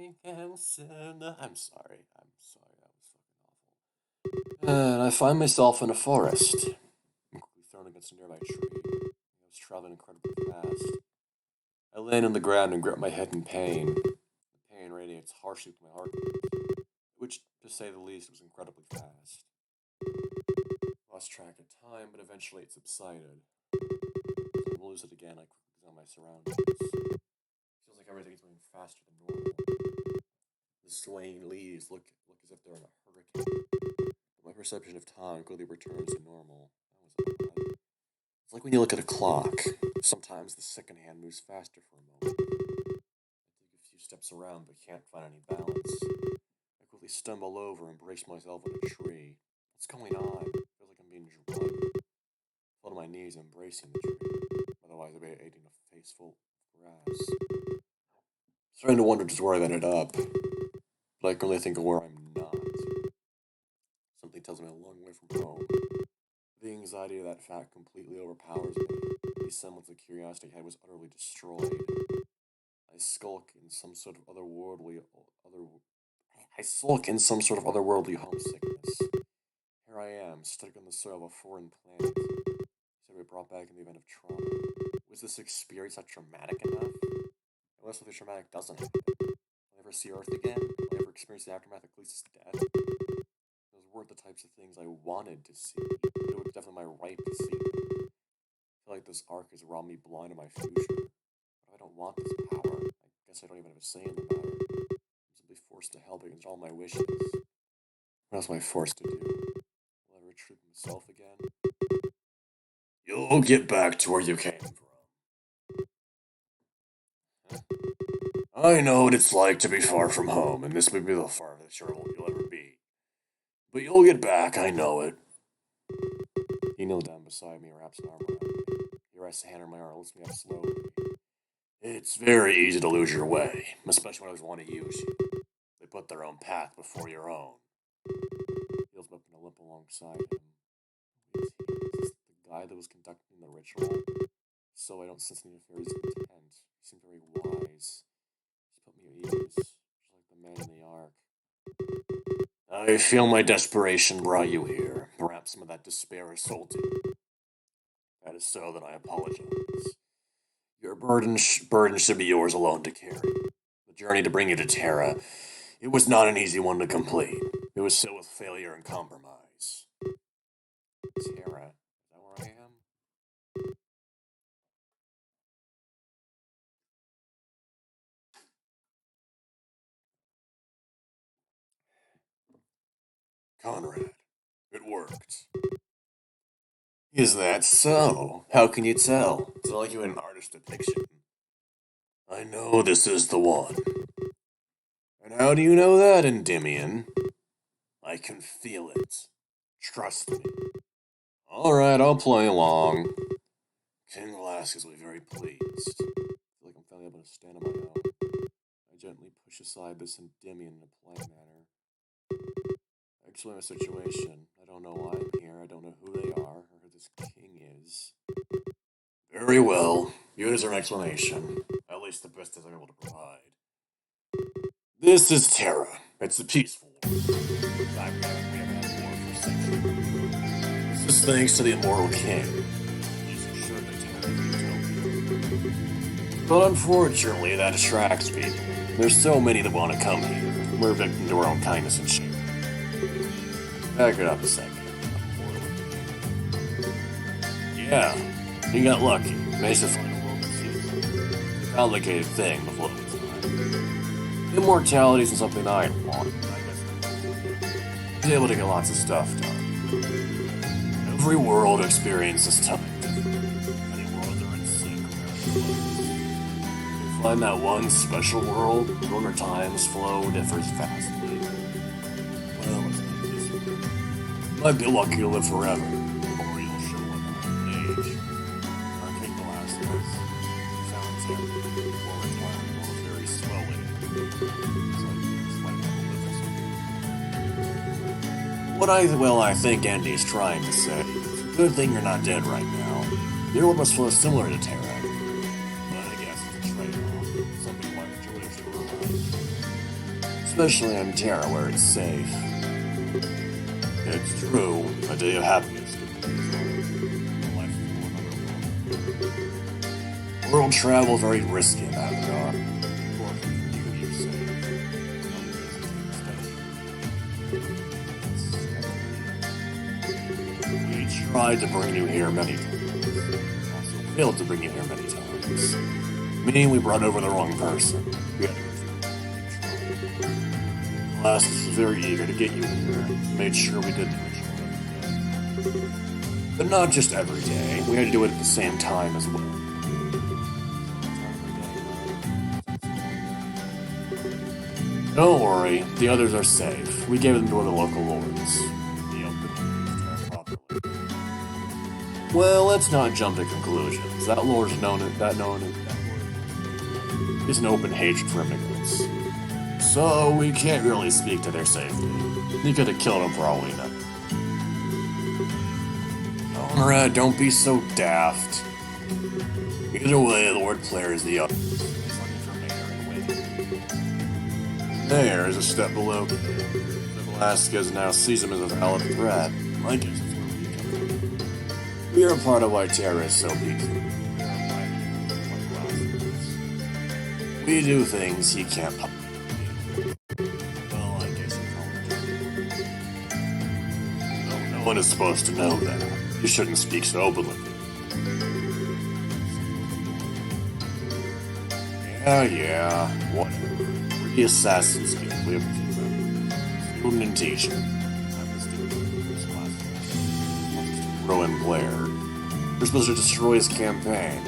sorry. I'm sorry. That was fucking awful. And I find myself in a forest. I'm quickly thrown against a nearby tree. I was traveling incredibly fast. I land on the ground and grip my head in pain. The pain radiates harshly from my heart, which, to say the least, was incredibly fast. Lost track of time, but eventually it subsided. I lose it again. I quickly examine my surroundings. Feels like everything's moving faster than normal. The swaying leaves look as if they're in a hurricane. But my perception of time quickly returns to normal. That was odd. It's like when you look at a clock. Sometimes the second hand moves faster for a moment. I take a few steps around but can't find any balance. I quickly stumble over and brace myself on a tree. What's going on? It feels like I'm being drugged. I fall to my knees, embracing the tree. Otherwise, I'd be eating a face full of grass. Starting to wonder just where I've ended up. But I can only think of where I'm not. Something tells me I'm a long way from home. The anxiety of that fact completely overpowers me. The semblance of curiosity I had was utterly destroyed. I skulk in some sort of otherworldly homesickness. Here I am, stuck on the soil of a foreign planet. So be brought back in the event of trauma. Was this experience not traumatic enough? Unless something traumatic doesn't happen. Will I ever see Earth again? Will I ever experience the aftermath of Klace's death? Those weren't the types of things I wanted to see. But it was definitely my right to see them. I feel like this arc has robbed me blind of my future. But I don't want this power. I guess I don't even have a say in the matter. I'm simply forced to help against all my wishes. What else am I forced to do? Will I retrieve myself again? You'll get back to where you came from. I know what it's like to be far from home, and this may be the farthest you'll ever be. But you'll get back, I know it. He kneeled down beside me, wraps an arm around me. He rests a hand on my arm, lifts me up slowly. It's very easy to lose your way, especially when others want to use you. They put their own path before your own. He holds me up in a limp alongside him. Is this the guy that was conducting the ritual? So I don't sense any nefarious intent. He seemed very wise. Just put me at ease, just like the man in the ark. I feel my desperation brought you here. Perhaps some of that despair assaulted you. That is so, then I apologize. Your burden should be yours alone to carry. The journey to bring you to Terra, it was not an easy one to complete. It was filled with failure and compromise. Terra, is that where I am? Conrad, it worked. Is that so? How can you tell? It's not like you had an artist's depiction. I know this is the one. And how do you know that, Endymion? I can feel it. Trust me. Alright, I'll play along. King Velasquez will be very pleased. I feel like I'm finally able to stand on my own. I gently push aside this endymion in a polite manner. Explain the situation. I don't know why I'm here. I don't know who they are or who this king is. Very well. Here's our explanation. At least the best as I'm able to provide. This is Terra. It's a peaceful world. In fact, we haven't had war for centuries. This is thanks to the immortal king. He's ensured that Terra is utopia. But unfortunately, that attracts people. There's so many that want to come here. We're victim to our own kindness and shame. Back it up a second. Yeah, he got lucky. Managed to find a world that's useful. A complicated thing before it was time. Immortality isn't something I want. I guess he's able to get lots of stuff done. Every world experiences time. Many worlds are in sync. You find that one special world where time's flow differs vastly. Well, let's put it this way. You might be lucky to live forever, or you'll show up in age. Our King Klace found him while retiring very slowly. I think Andy's trying to say, it's a good thing you're not dead right now. Your world must flow similar to Terra. But I guess it's a trade-off. Some people like to live through life. Especially in Terra, where it's safe. It's true, a day of happiness can be life for another world. World travel is very risky in that regard. We tried to bring you here many times. Also failed to bring you here many times. Meaning we brought over the wrong person. We had to Klace was very eager to get you here. Made sure we did the ritual every day. But not just every day. We had to do it at the same time as well. Don't worry, the others are safe. We gave them to the local lords. Well, let's not jump to conclusions. That lord is an open hatred for immigrants. So we can't really speak to their safety. He could have killed him for all we know. Alright, don't be so daft. Either way, Lord Player is the other. Mayor is a step below. Velasquez now sees him as a valid threat. I guess that's where we come in. We are part of why Terra is so peaceful. We do things he can't publish. Well, I guess you call it. No one is supposed to know that. You shouldn't speak so openly. Yeah, whatever. We're the Assassin's Guild. We have student and teacher. I'm the student of this class. Rowan Blair. We're supposed to destroy his campaign.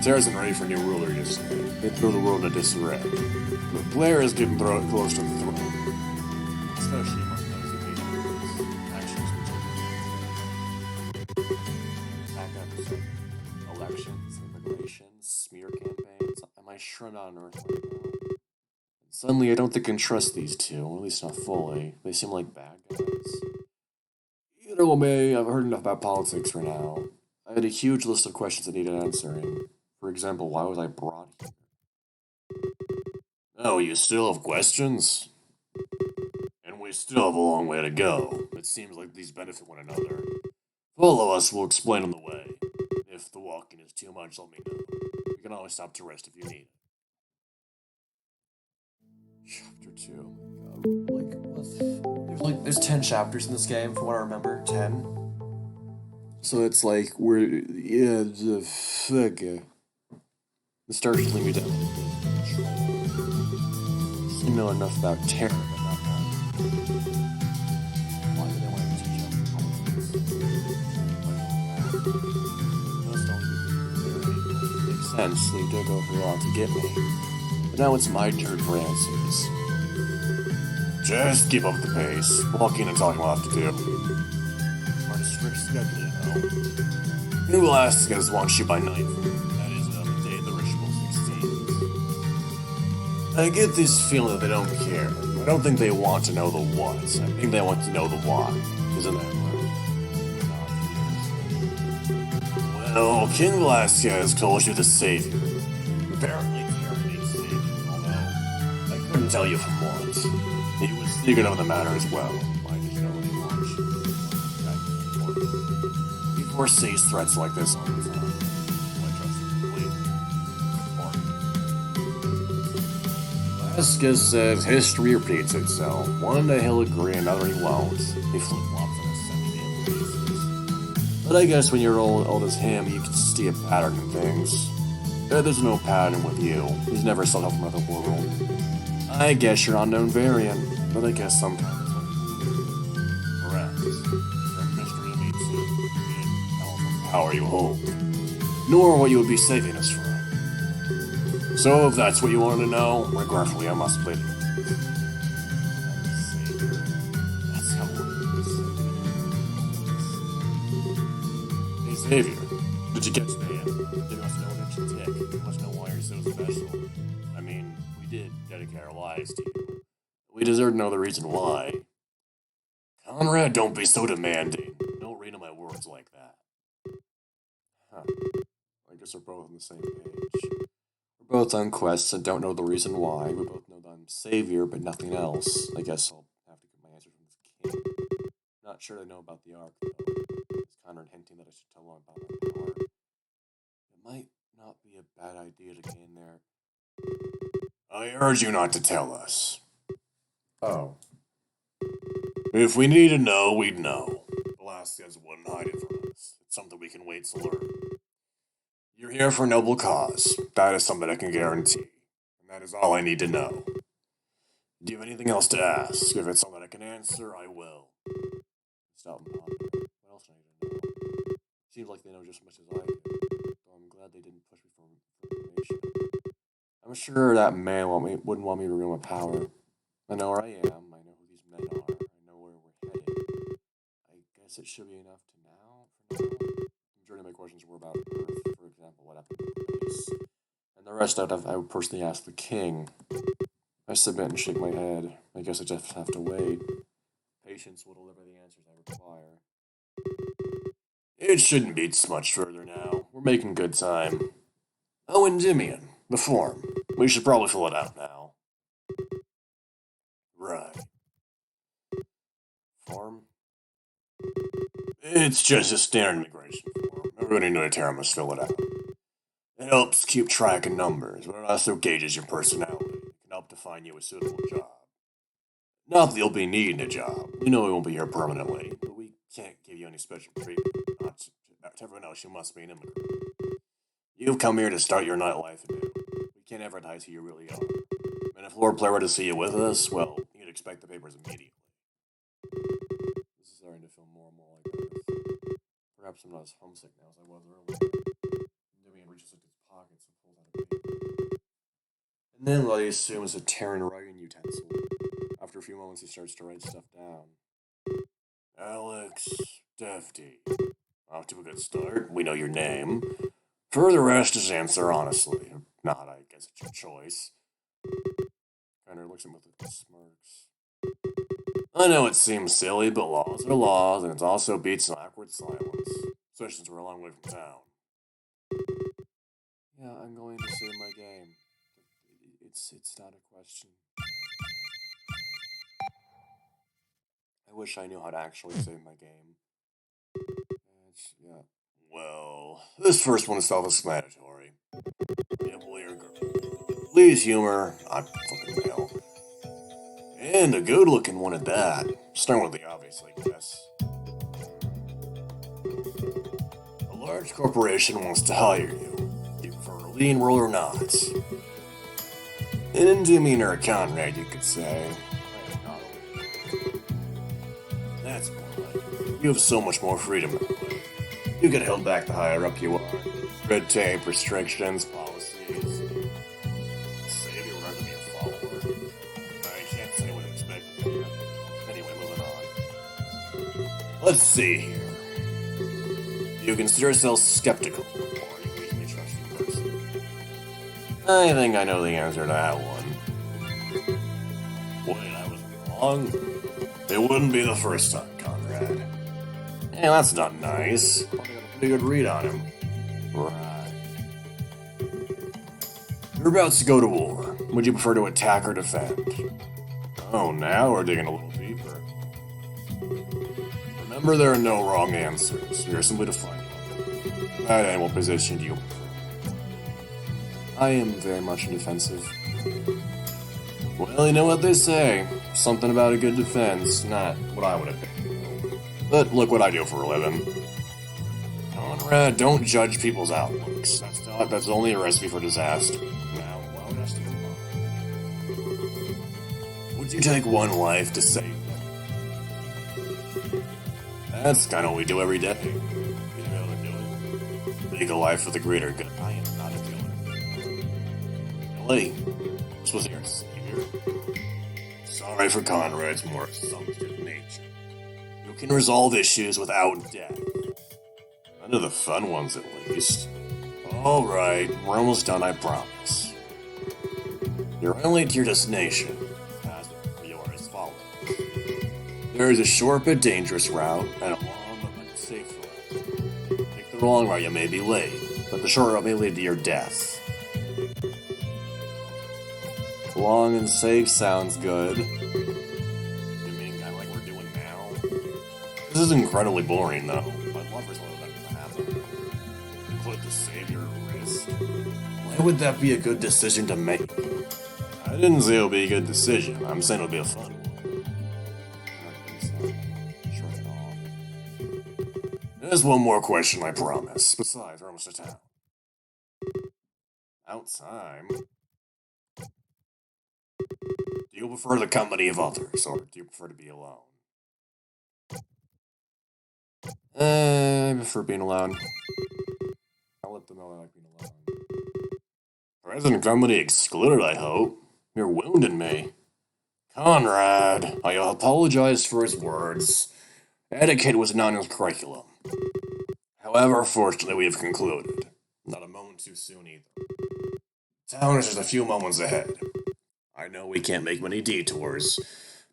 Terra isn't ready for a new ruler just yet. They throw the world into disarray. But Blair is getting close to the throne. Especially among those who hate his actions which are back episode. Elections, immigration, smear campaigns. Am I sure not on Earth right now? Suddenly, I don't think I can trust these two, at least not fully. They seem like bad guys. Either way, I've heard enough about politics for now. I had a huge list of questions that needed answering. For example, why was I brought here? Oh, you still have questions? And we still have a long way to go. It seems like these benefit one another. Follow us, we'll explain on the way. If the walking is too much, let me know. You can always stop to rest if you need it. Chapter 2. There's 10 chapters in this game, from what I remember. 10. So it's like, the start should leave me down. You know enough about Terra, but not why did I want to teach them? Makes sense, they took over a lot to get me. But now it's my turn for answers. Just keep up the pace. Walking and talking will have to do. On a strict schedule, you know. New Velasquez wants you by night. That is, on the day the ritual succeeds. I get this feeling that they don't care. I don't think they want to know the what. I think they want to know the why. Isn't that right? Well, King Velasquez calls you the savior. Apparently, Karen needs savior, although I couldn't tell you from what. He was secret of the matter as well. I just know he wants. He foresees threats like this all the time. I trust him completely. Velasquez says history repeats itself. One day he'll agree, another he won't. He flip-flops on his basis. But I guess when you're old as him, you can see a pattern in things. There's no pattern with you. He's never sought help from another world. I guess you're unknown variant, but I guess sometimes correct. There's mystery to me too. You didn't tell us what power you hold, nor what you would be saving us from. So if that's what you want to know, regretfully I must plead. That's how it is. Hey Savior, did you catch the hand? You must know what you tick. You must know why you're so special. I mean, we did dedicate our lives to you. We deserve to know the reason why. Conrad, don't be so demanding. Don't read on my words like that. Huh. I guess we're both on the same page. We're both on quests and don't know the reason why. We both know that I'm savior, but nothing else. I guess I'll have to get my answer from this king. Not sure they know about the arc, though. It's Conrad hinting that I should tell them about my power. It might not be a bad idea to gain there. I urge you not to tell us. Oh. If we need to know, we'd know. Velasquez wouldn't hide it from us. It's something we can wait to learn. You're here for a noble cause. That is something I can guarantee. And that is all I need to know. Do you have anything else to ask? If it's something I can answer, I will. Stop and ponder. What else do I need to know? Seems like they know just as much as I do. So I'm glad they didn't push me for information. I'm sure that man wouldn't want me to reveal my power. I know where I am. I know who these men are. I know where we're headed. I guess it should be enough to now. For now, the majority of my questions were about Earth, for example, what happened to Klace. And the rest I would personally ask the king. I submit and shake my head. I guess I just have to wait. Patience will deliver the answers I require. It shouldn't be much further now. We're making good time. Oh, and Endymion, the form. We should probably fill it out now. Right. Form? It's just a standard immigration form. Everybody in Terra must fill it out. It helps keep track of numbers, but it also gauges your personality. It can help to find you a suitable job. Not that you'll be needing a job. We know we won't be here permanently, but we can't give you any special treatment. Not to everyone else, you must be an immigrant. You've come here to start your nightlife anew. We can't advertise who you really are. And if Lord Blair were to see you with us, well, you'd expect the papers immediately. This is starting to feel more and more like this. Perhaps I'm not as homesick now as I was earlier. Endymion reaches into his pockets and pulls out a paper. And then what he assumes is a Terran writing utensil. After a few moments, he starts to write stuff down. Alex Defty. Off to a good start. We know your name. For the rest, just answer honestly. If not, I guess it's your choice. Connor looks at him with smirks. I know it seems silly, but laws are laws, and it also beats an awkward silence. Especially since we're a long way from town. Yeah, I'm going to save my game. It's not a question. I wish I knew how to actually save my game. Yeah. Well, this first one is self-explanatory. Be a boy or girl. Please humor, I'm fucking male. And a good-looking one at that. Starting with the obvious, I guess. A large corporation wants to hire you. You prefer a leading role or not? An Endymion or a Conrad, you could say. That's more like it. You have so much more freedom that way. You get held back the higher up you are. Red tape, restrictions, policies. Savior will never be a follower. I can't say what I expected here. Anyway, moving on. Let's see here. You consider yourself skeptical, or you easily trust your person. I think I know the answer to that one. wrong? It wouldn't be the first time, Conrad. Hey, that's not nice. I got a pretty good read on him. Right. You're about to go to war. Would you prefer to attack or defend? Oh, now we're digging a little deeper. Remember, there are no wrong answers. You're simply to find one. And what position do you prefer? I am very much defensive. Well, you know what they say. Something about a good defense. Not what I would have picked. But look what I do for a living. Conrad, don't judge people's outlooks. That's only a recipe for disaster. Now, why would I still move on? Would you take one life to save them? That's kind of what we do every day. You know how to do it. Take a life for the greater good. I am not a killer. Really? This was your savior. Sorry for Conrad's more assumptive nature. You can resolve issues without death. None of the fun ones, at least. Alright, we're almost done, I promise. You're only to your destination. As you are as follows. There is a short but dangerous route, and a long but safe route. Take the long route, you may be late, but the short route may lead to your death. Long and safe sounds good. You mean kind of like we're doing now? This is incredibly boring, though. My lovers know that can happen. Put the savior at risk. Why would that be a good decision to make? I didn't say it would be a good decision. I'm saying it would be a fun one. Shrug it off. There's one more question, I promise. Besides, we're almost to town. Outside? Do you prefer the company of others, or do you prefer to be alone? I prefer being alone. I'll let them know I like being alone. Present company excluded, I hope. You're wounding me. Conrad, I apologize for his words. Etiquette was not in his curriculum. However, fortunately, we have concluded. Not a moment too soon, either. Town is just a few moments ahead. I know we can't make many detours,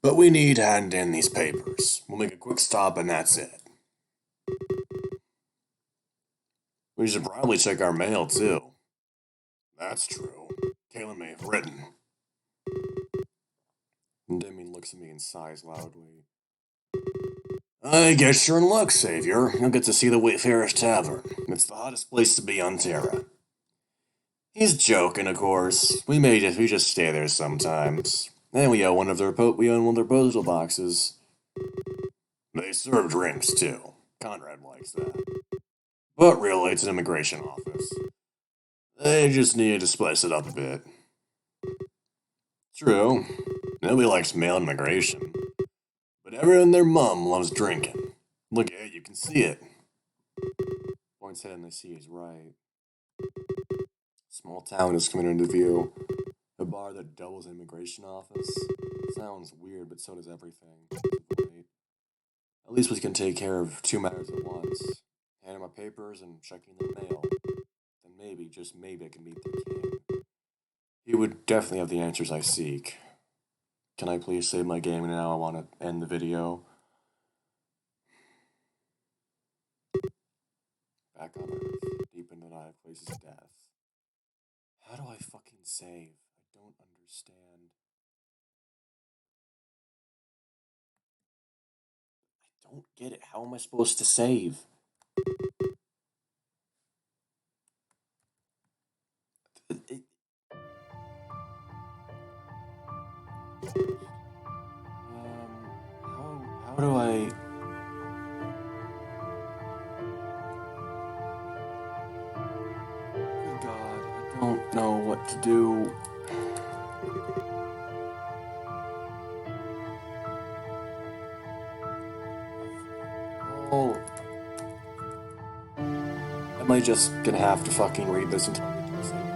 but we need to hand in these papers. We'll make a quick stop and that's it. We should probably check our mail, too. That's true. Taylor may have written. Demi looks at me and sighs loudly. I guess you're in luck, Savior. You'll get to see the Wayfarer's Tavern. It's the hottest place to be on Terra. He's joking, of course. We just stay there sometimes. And we own one of their postal boxes. They serve drinks, too. Conrad likes that. But really, it's an immigration office. They just needed to spice it up a bit. True. Nobody likes male immigration. But everyone and their mum loves drinking. Look at it, you can see it. Points head and they see he's right. Small town is coming into view. A bar that doubles an immigration office. Sounds weird, but so does everything. At least we can take care of two matters at once. Handing my papers and checking the mail. Then maybe, just maybe, I can meet the king. He would definitely have the answers I seek. Can I please save my game now? I want to end the video. Back on Earth, deep into the night of Klace's death. How do I fucking save? I don't understand. I don't get it. How am I supposed to save? How do I... Good God, I don't know what to do. Oh. Am I just gonna have to fucking read this until I get to the same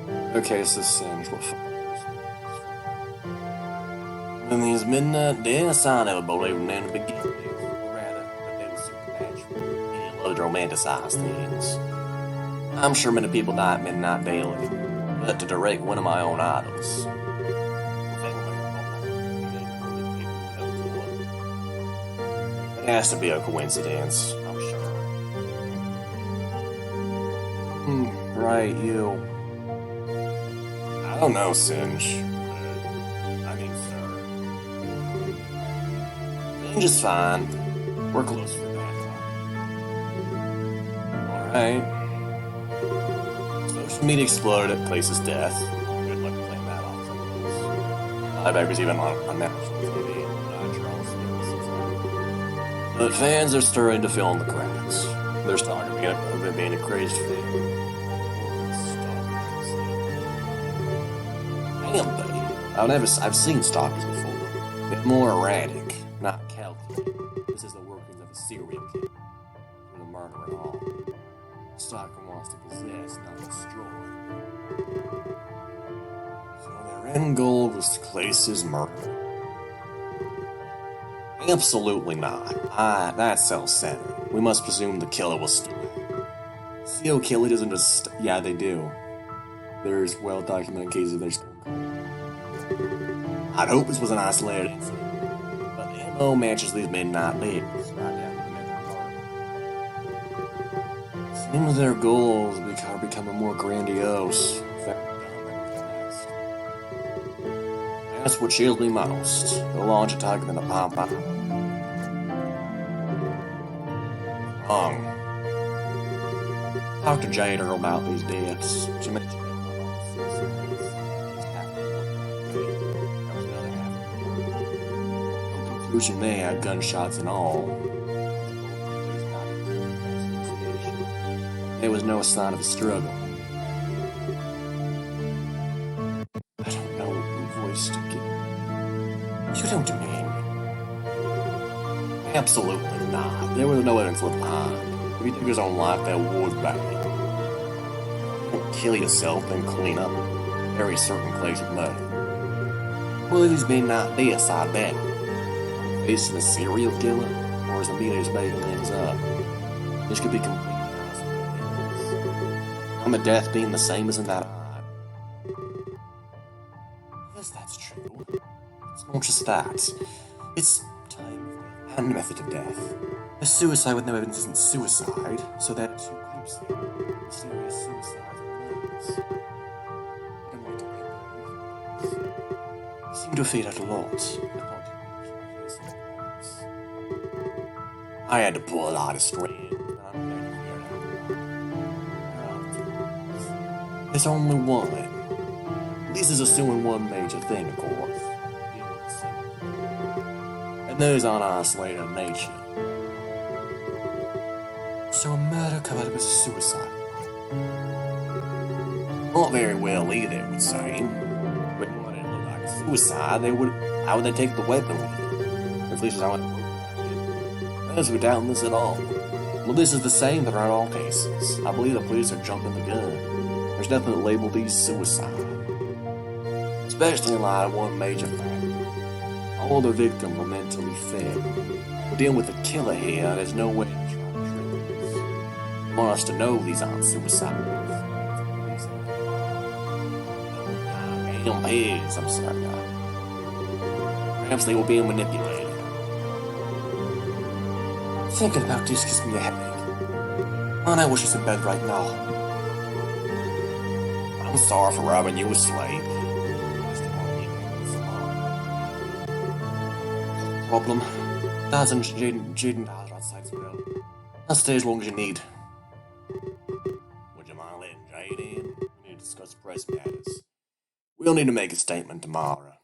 point? Okay, it's the Singe. What fucking in these midnight days, I never believed in the beginning. Or rather, that they were supernatural. Any loved romanticized things. I'm sure many people die at midnight daily, but to direct one of my own idols. It has to be a coincidence, I'm sure. Right, you. I don't know, Singe. I mean, sir. Singe is fine. We're close for that time. Alright. Social media exploded at Klace's death. Good luck playing that off. Linebackers even on national TV. But fans are starting to fill in the cracks. There's talk of it being a crazed fan. Damn, buddy. I've seen stalkers before. They're more erratic, not calculated. This is the workings of a serial killer. And a murder at all. Stalker wants to possess, not destroy. So their end goal was Klace's murder. Absolutely not. That's self-centered. We must presume the killer was still there. Serial killer doesn't just... Yeah, they do. There's well-documented cases of their stone cold. I'd hope this was an isolated incident, but the MO matches these midnight days right down to the metro part. Seems their goals are becoming more grandiose. That's what chills me most. The launch attack than a pom-pom. Wrong. Talk to Jade Earl about these deaths. She mentioned conclusion they had gunshots and all. There was no sign of a struggle. I don't know what voice to give. You don't mean? Absolutely not. There was no evidence left behind. If you took his own life, that would back it. Don't kill yourself, then clean up. Very certain place of mud. Well, these may not be aside that. Facing a serial killer, or is the media just making things up? This could be completely possible. I'm a death being the same isn't that odd. Yes, that's true. It's not just that. It's time of death and method of death. A suicide with no evidence isn't suicide, so there are two groups there. Mysterious suicides and murders. I don't want to get there. You seem to have figured out a lot. I had to pull a lot of strings. There's only one. This is assuming one major thing, of course. And those aren't isolated in nature. So a murder covered up as a suicide. Not very well either, it would seem. But when it looked like a suicide, how would they take the weapon with them? At least as I went. Those who doubt this at all. Well, this is the same throughout all cases. I believe the police are jumping the gun. There's nothing that labeled these suicide. Especially in light of one major fact. All the victims were mentally fit. We're dealing with a killer here, there's no way to try to trick us. They want us to know these aren't suicides. Damn pigs, I'm sorry. Perhaps they were being manipulated. Thinking about this gives me a headache. Man, I wish I was in bed right now. I'm sorry for robbing you asleep. Problem. Dad's and Jaden are outside as well. I'll stay as long as you need. Would you mind letting Jade in? We need to discuss press matters. We'll need to make a statement tomorrow.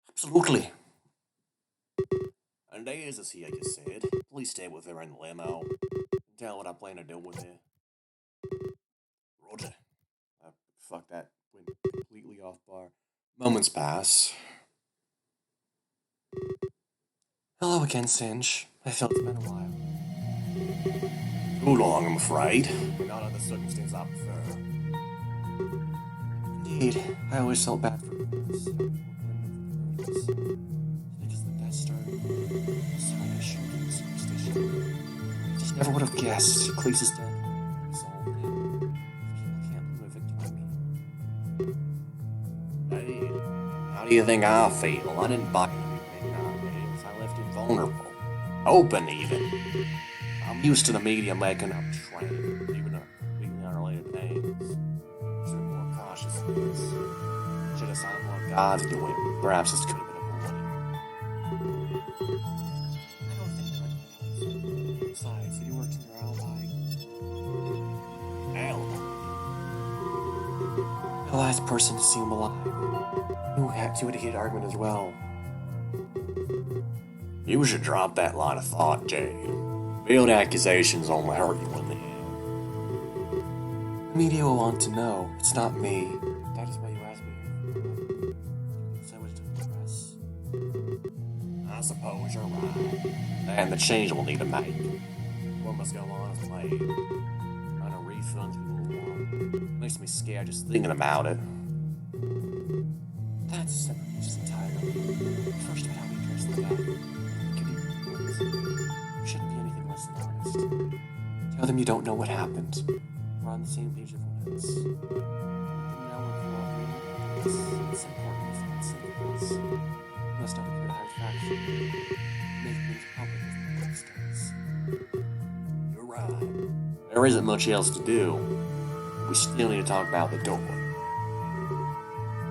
Absolutely. And Diaz is here, you said. Please stay with her in the limo. Tell her what I plan to do with her. Roger. Fuck that. Went completely off bar. Moments pass. Hello again, Singe. I felt it's been a while. Too long, I'm afraid. Not under the circumstance I prefer. Indeed, I always felt bad for her. Sorry, I shouldn't be superstition. I just never would have guessed. Klace is dead. It's all dead. People can't prove a victim to me. Hey, how do you think I feel? I didn't buy anything nowadays. I left him vulnerable. vulnerable. Open, even. I'm used to the media making up train, even completely unrelated things. Should be more cautious of this. Should have signed more God's doing. Perhaps this could have been avoided. I don't think much else. Besides, you worked in your alibi. Alibi? The last person to see him alive. You had a heated argument as well. You should drop that line of thought, Jay. Field accusations only hurt you in the end. The media will want to know. It's not me. That is why you asked me. So much to the press. I suppose you're right. And the change will need to make. What must go on is played. Trying to refund people who want. Makes me scared just thinking about it. That's a separate issue entirely. First, about how we address the fact. You shouldn't be anything less than honest. Tell them you don't know what happened. We're on the same page of events. Let them know we're cooperating. It's important as not sacrifice. You must not appear to hide facts. Make things public as the world starts. You're right. There isn't much else to do. We still need to talk about the door.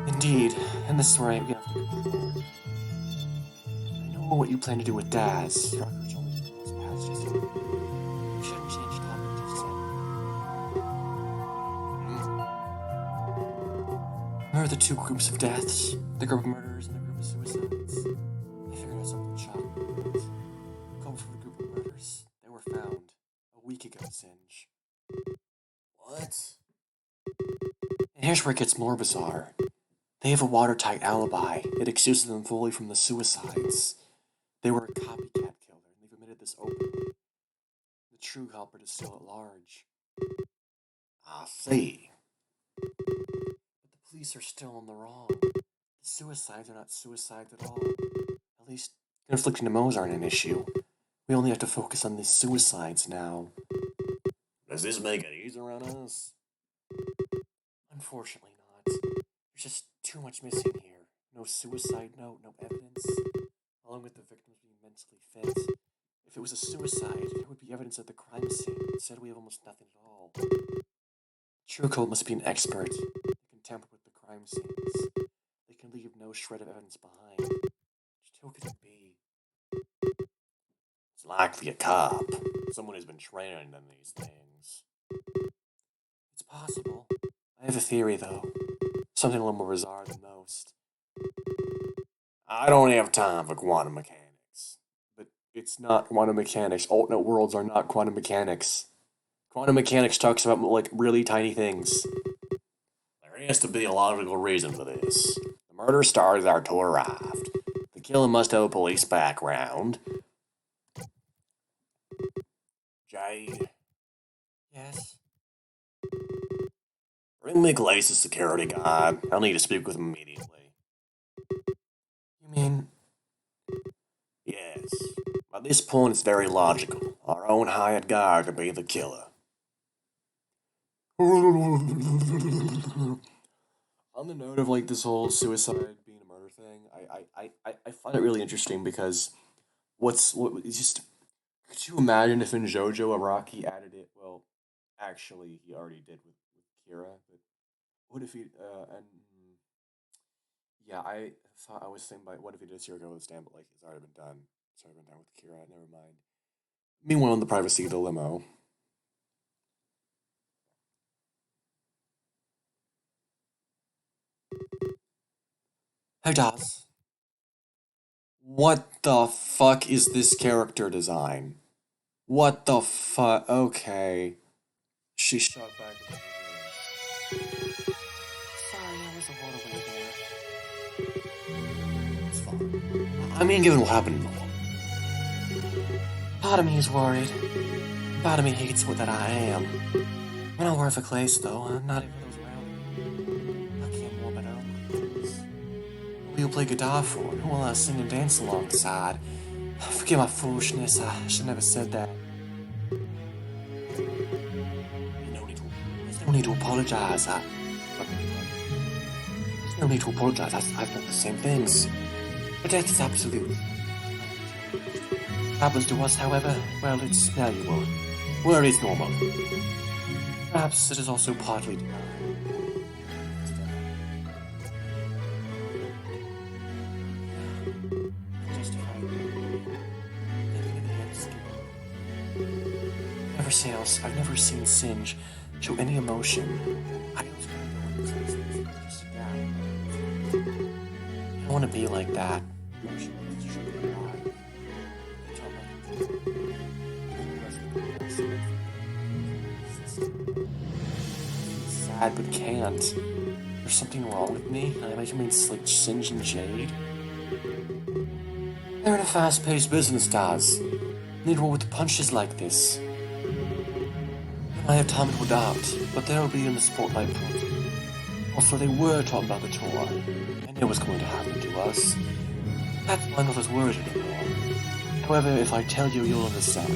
Indeed, and this is where we have to control. I know what you plan to do with Daz. Your courage only goes past just you. You shouldn't change topic just yet. Remember the two groups of deaths? The group of murderers and the group of suicides? I figured out something shocking. Go for the group of murders. They were found a week ago, Singe. What? And here's where it gets more bizarre. They have a watertight alibi. It excuses them fully from the suicides. They were a copycat killer, and they've admitted this openly. The true culprit is still at large. I see. But the police are still in the wrong. The suicides are not suicides at all. At least, conflicting MOs aren't an issue. We only have to focus on the suicides now. Does this make it easier on us? Unfortunately not. There's just too much missing here. No suicide note, no evidence. Along with the victims being mentally fit. If it was a suicide, it would be evidence at the crime scene. Instead, we have almost nothing at all. True cult must be an expert. They can tamper with the crime scenes. They can leave no shred of evidence behind. Who could it be? It's likely a cop. Someone who's been trained in these things. It's possible. I have a theory, though. Something a little more bizarre than most. I don't have time for quantum mechanics. But it's not quantum mechanics. Alternate worlds are not quantum mechanics. Quantum mechanics talks about, like, really tiny things. There has to be a logical reason for this. The murder stars are to arrived. The killer must have a police background. Jade. Yes? Bring me Klace's security guard. I'll need to speak with him immediately. You mean... Yes. At this point, it's very logical. Our own hired guard could be the killer. On the note of, like, this whole suicide being a murder thing, I find it really interesting because it's just... Could you imagine if in JoJo Araki added it? Well, actually, he already did with Kira, but what if he, yeah, I thought I was thinking about what if he did Zero with Stan, but, like, it's already been done. It's already been done with Kira, never mind. Meanwhile, in the privacy of the limo. Hey, Daz. What the fuck is this character design? What the fuck? Okay. She shot back at the Sorry, I was a water there. It's fine. I mean, given what happened in the war. Part of me is worried. Part of me hates what that I am. I'm not worried for Klace, though. I'm not even those around me. I can't more about who you'll play guitar for, who will I sing and dance alongside. Forgive my foolishness, I should never said that. There's no need to apologize. There's no need to apologize. I've done the same things. But that is absolutely... Happens to us, however, well, it's valuable. Worry is normal. Perhaps it is also partly justified living in the obscure. I've never seen Singe show any emotion. I always want to go in places just sit down. I want to be like that. Emotionless, truly alive. Until sad but can't. There's something wrong with me. I might mean like Singe and Jade. They're in a fast-paced business, Daz. Need one with punches like this. I have time to adapt, but they'll be in the spotlight pronto. Also, they were talking about the tour. I knew it was going to happen to us. That's why I'm not as worried anymore. However, if I tell you, you'll understand.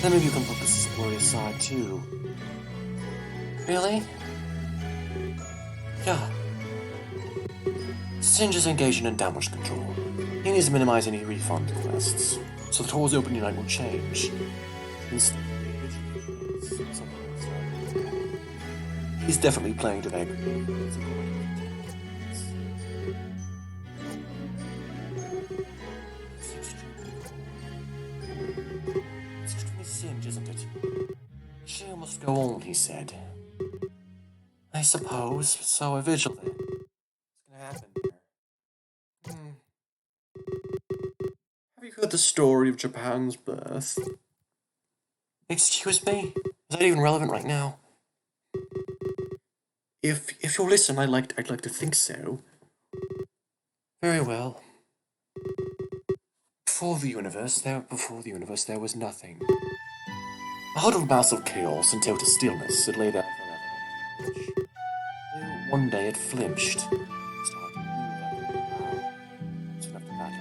Then maybe you can put this story aside too. Really? Yeah. Singe is engaging in damage control. He needs to minimize any refund requests, so the tour's opening night will change. Instead, he's definitely playing to their It's extremely Singe, isn't it? The show must go on, he said. I suppose, so a vigil then. What's gonna happen there? Have you heard the story of Japan's birth? Excuse me? Is that even relevant right now? If you'll listen, I'd like to think so. Very well. Before the universe, there was nothing. A huddled mass of chaos and total stillness had lay there forever. Then one day it flinched. Started to move like a cloud. Soon after that,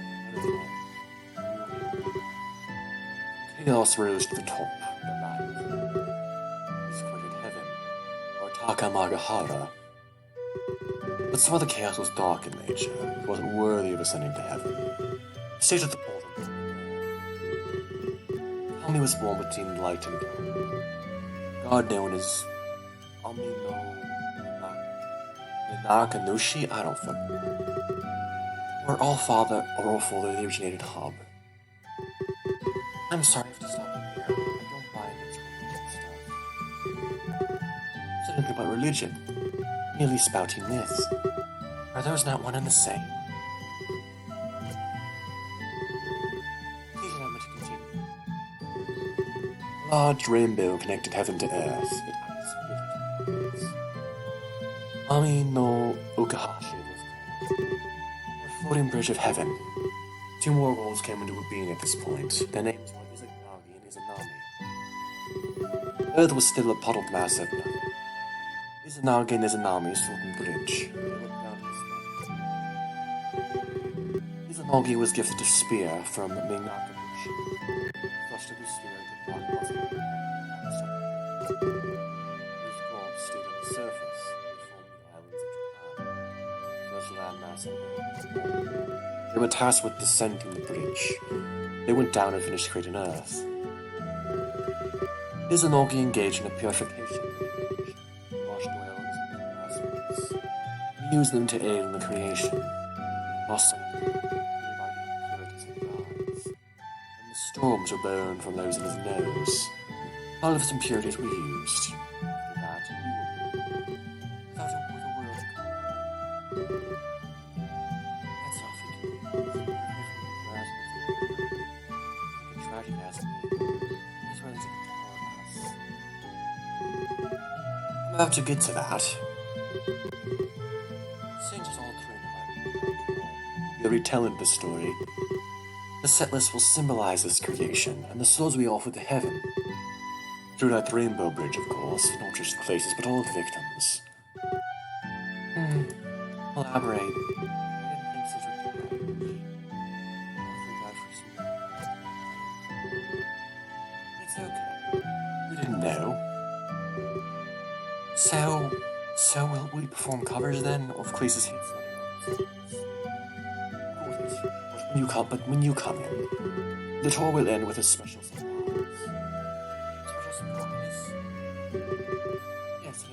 chaos rose to the top of the night. This created heaven, or Takamagahara. But some of the chaos was dark in nature. It wasn't worthy of ascending to heaven. It stayed at the bottom. Tommy was born between light and dark. God known as Amino Nakanushi? I don't fucking know. Or All-Father, the originated hub. I'm sorry if to stop you here. I don't buy this stuff. Said anything about religion. Merely spouting myths. Are those not one and the same? Please allow me to continue. A large rainbow connected heaven to earth. It split. Ami no Okahashi was called. A floating bridge of heaven. Two more worlds came into being at this point. Their names were Izanagi and Izanami. Earth was still a puddled mass of nothing. Izanagi and Izanami's floating bridge. They looked down at the Izanagi was gifted a spear from Minakabushi. Thrust of the spear into the rock puzzle. Those gods stayed on the surface. They formed the islands of Japan. First landmass on Earth. They were tasked with descending the bridge. They went down and finished creating Earth. Izanagi engaged in a purification. Washed away all his aspects. He used them to aid in the creation. Lost some of them, impurities in his eyes. And the storms were burned from those in his nose. All of his impurities were used. After that, he would be without a world to come. That's all we can be. Tragic as me. He's ready to be us. I'm about to get to that. Singe is all through the retelling the story. The set list will symbolize this creation and the souls we offer to heaven. Through that rainbow bridge, of course, not just Klace's, but all the victims. Elaborate. I didn't think Singe would do that much. I'll think that for some. It's okay. You didn't know. So will we perform covers then of Klace's hits? Of course, When you come in, the tour will end with a special surprise. Special surprise? Yes,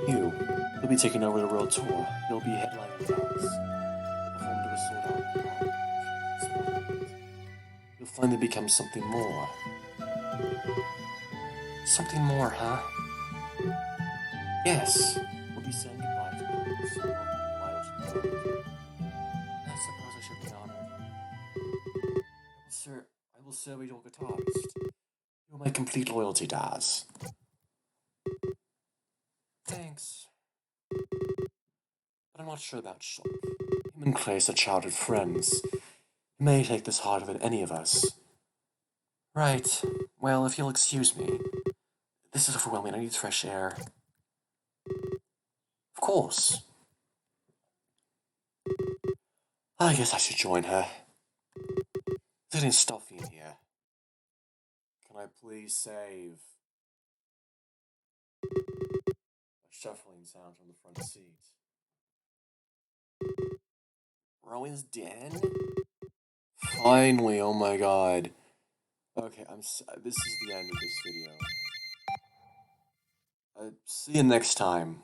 you. You'll be taking over the world tour. You'll be headlining acts. You'll perform to a sold-out crowd. You'll finally become something more. Something more, huh? Yes. We'll be saying goodbye to the so wild world. I suppose I should be honored. Sir, I will serve your guitarist. You're my complete loyalty, Daz. Thanks. But I'm not sure about Shulk. Him and Klace are childhood friends. He may take this harder than any of us. Right. Well, if you'll excuse me. This is overwhelming. I need fresh air. Of course. I guess I should join her. It's getting stuffy in here. Can I please save? A shuffling sound from the front seat. Rowan's den? Finally, oh my god. Okay, this is the end of this video. See you next time.